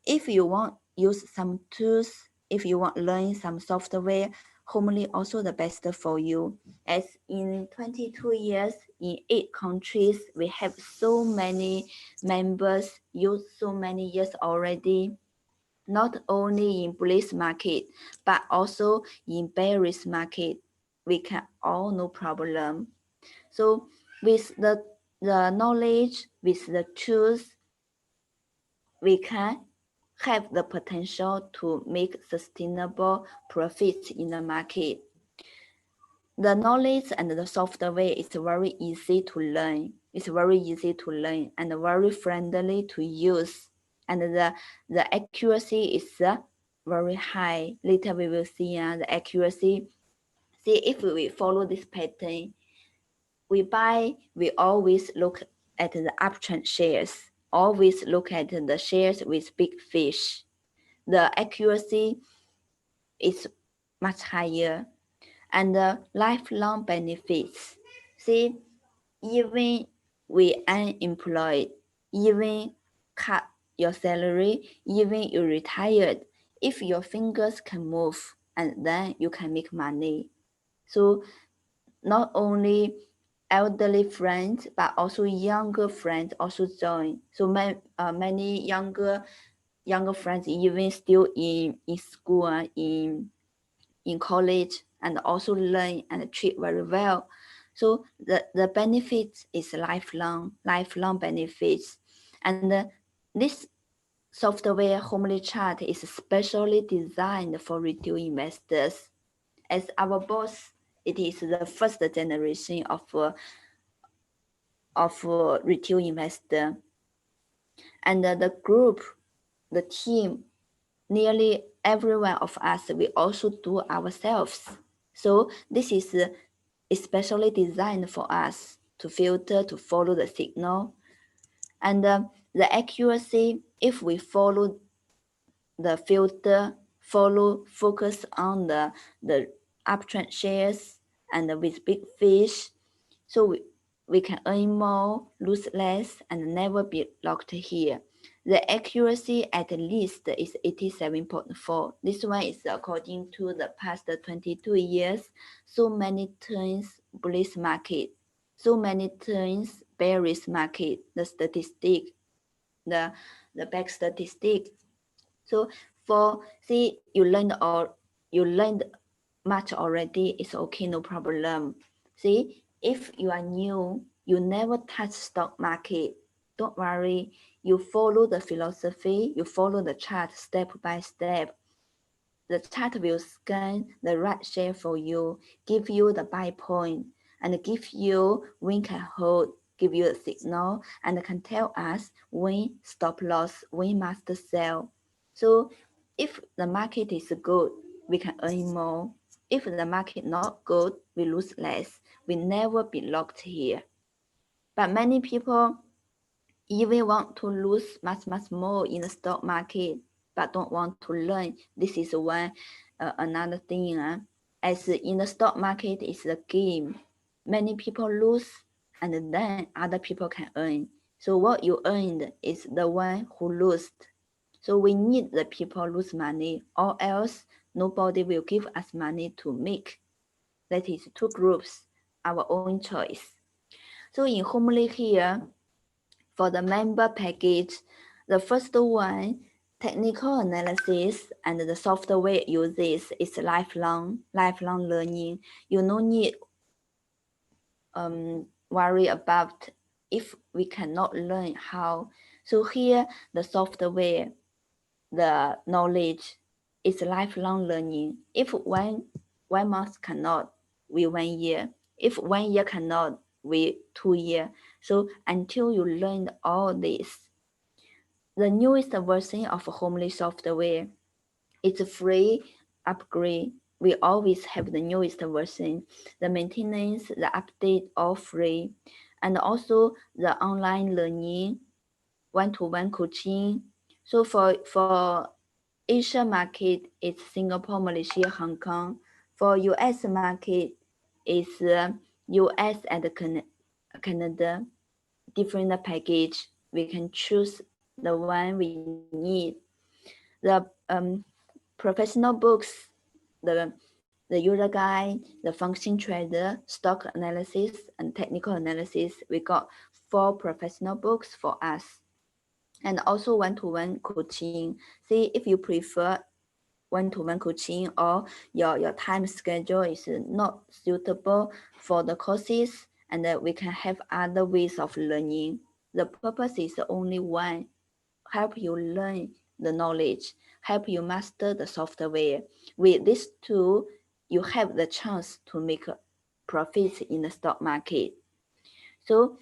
If you want use some tools, if you want learn some software, Homely also the best for you. As in 22 years, in 8 countries, we have so many members, use so many years already, not only in bullish market, but also in bearish market. We can all no problem. So with the knowledge, with the tools, we can have the potential to make sustainable profits in the market. The knowledge and the software is very easy to learn. It's very easy to learn and very friendly to use. And the accuracy is very high. Later we will see the accuracy. See, if we follow this pattern, we always look at the uptrend shares. Always look at the shares with big fish. The accuracy is much higher, and the lifelong benefits. See, even we unemployed, even cut your salary, even you retired, if your fingers can move, and then you can make money. So not only elderly friends, but also younger friends also join. So many younger friends even still in school, in college, and also learn and treat very well. So the benefits is lifelong benefits. And this software Homely Chart is specially designed for retail investors. As our boss, it is the first generation of retail investor. And the group, the team, nearly every one of us, we also do ourselves. So this is especially designed for us to filter, to follow the signal. And the accuracy, if we follow the filter, focus on the uptrend shares and with big fish, so we can earn more, lose less, and never be locked here. The accuracy at least is 87.4. This one is according to the past 22 years. So many turns bullish market, so many turns bearish market. The statistic, the back statistic. So see, you learned much already. It's okay, no problem. See, if you are new, you never touch stock market, don't worry. You follow the philosophy, you follow the chart step by step. The chart will scan the right share for you, give you the buy point, and give you when can hold, give you a signal, and can tell us when stop loss, when must sell. So if the market is good, we can earn more. If the market not good, we lose less. We never be locked here. But many people even want to lose much more in the stock market, but don't want to learn. This is one another thing. As in the stock market, it's a game. Many people lose, and then other people can earn. So what you earned is the one who lost. So we need the people lose money, or else nobody will give us money to make. That is two groups, our own choice. So in Homely here, for the member package, the first one, technical analysis and the software uses is lifelong learning. You no need worry about if we cannot learn how. So here, the software, the knowledge is lifelong learning. If one month cannot, we 1 year. If 1 year cannot, we 2 year. So until you learn all this, the newest version of Homely software, it's a free upgrade. We always have the newest version. The maintenance, the update, all free. And also the online learning, one-to-one coaching. So for Asia market, it's Singapore, Malaysia, Hong Kong. For US market, it's US and Canada. Different package. We can choose the one we need. The professional books, the user guide, the function trader, stock analysis, and technical analysis. We got 4 professional books for us. And also one-to-one coaching. See if you prefer one-to-one coaching or your time schedule is not suitable for the courses, and we can have other ways of learning. The purpose is only one, help you learn the knowledge, help you master the software. With this tool, you have the chance to make profits in the stock market. So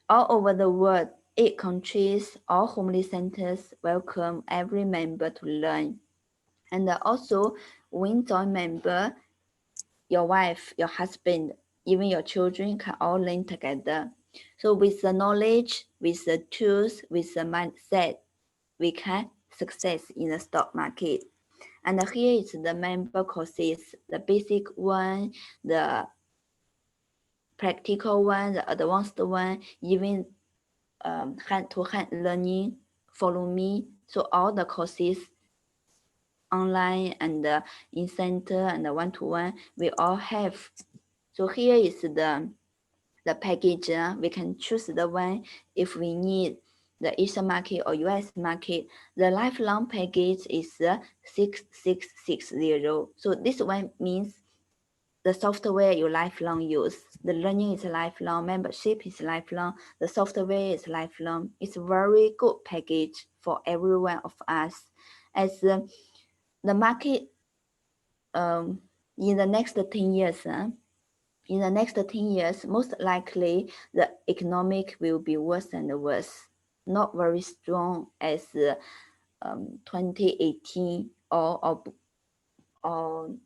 all over the world, 8 countries, all Homely centers welcome every member to learn. And also, when join member, your wife, your husband, even your children can all learn together. So with the knowledge, with the tools, with the mindset, we can success in the stock market. And here is the member courses, the basic one, the practical one, the advanced one, even hand-to-hand learning, follow me. So all the courses online and in center and one-to-one, we all have. So here is the package. We can choose the one if we need the Asian market or US market. The lifelong package is 6660. So this one means the software you lifelong use. The learning is lifelong, membership is lifelong, the software is lifelong. It's a very good package for every one of us. As the market in the next 10 years, most likely the economic will be worse and worse, not very strong as 2018 or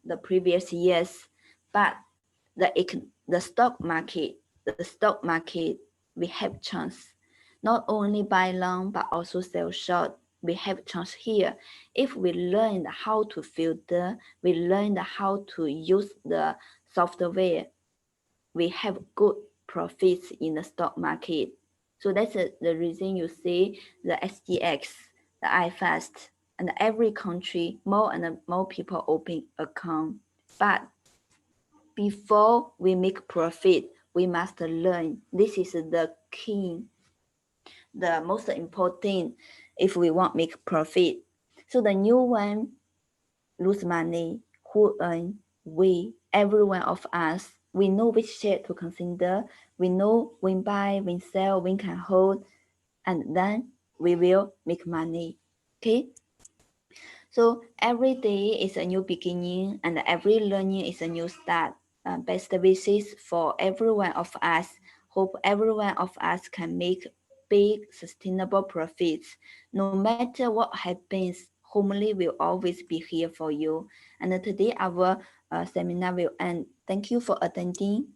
the previous years. But the stock market, we have chance. Not only buy long, but also sell short. We have chance here. If we learn how to filter, we learn how to use the software, we have good profits in the stock market. So that's the reason you see the SGX, the iFast, and every country, more and more people open account. But before we make profit, we must learn. This is the key, the most important if we want make profit. So the new one lose money, who earn? We, every one of us. We know which share to consider. We know when buy, when sell, when can hold, and then we will make money. Okay. So every day is a new beginning, and every learning is a new start. Best wishes for every one of us. Hope every one of us can make big sustainable profits. No matter what happens, Homely will always be here for you. And today our seminar will end. Thank you for attending.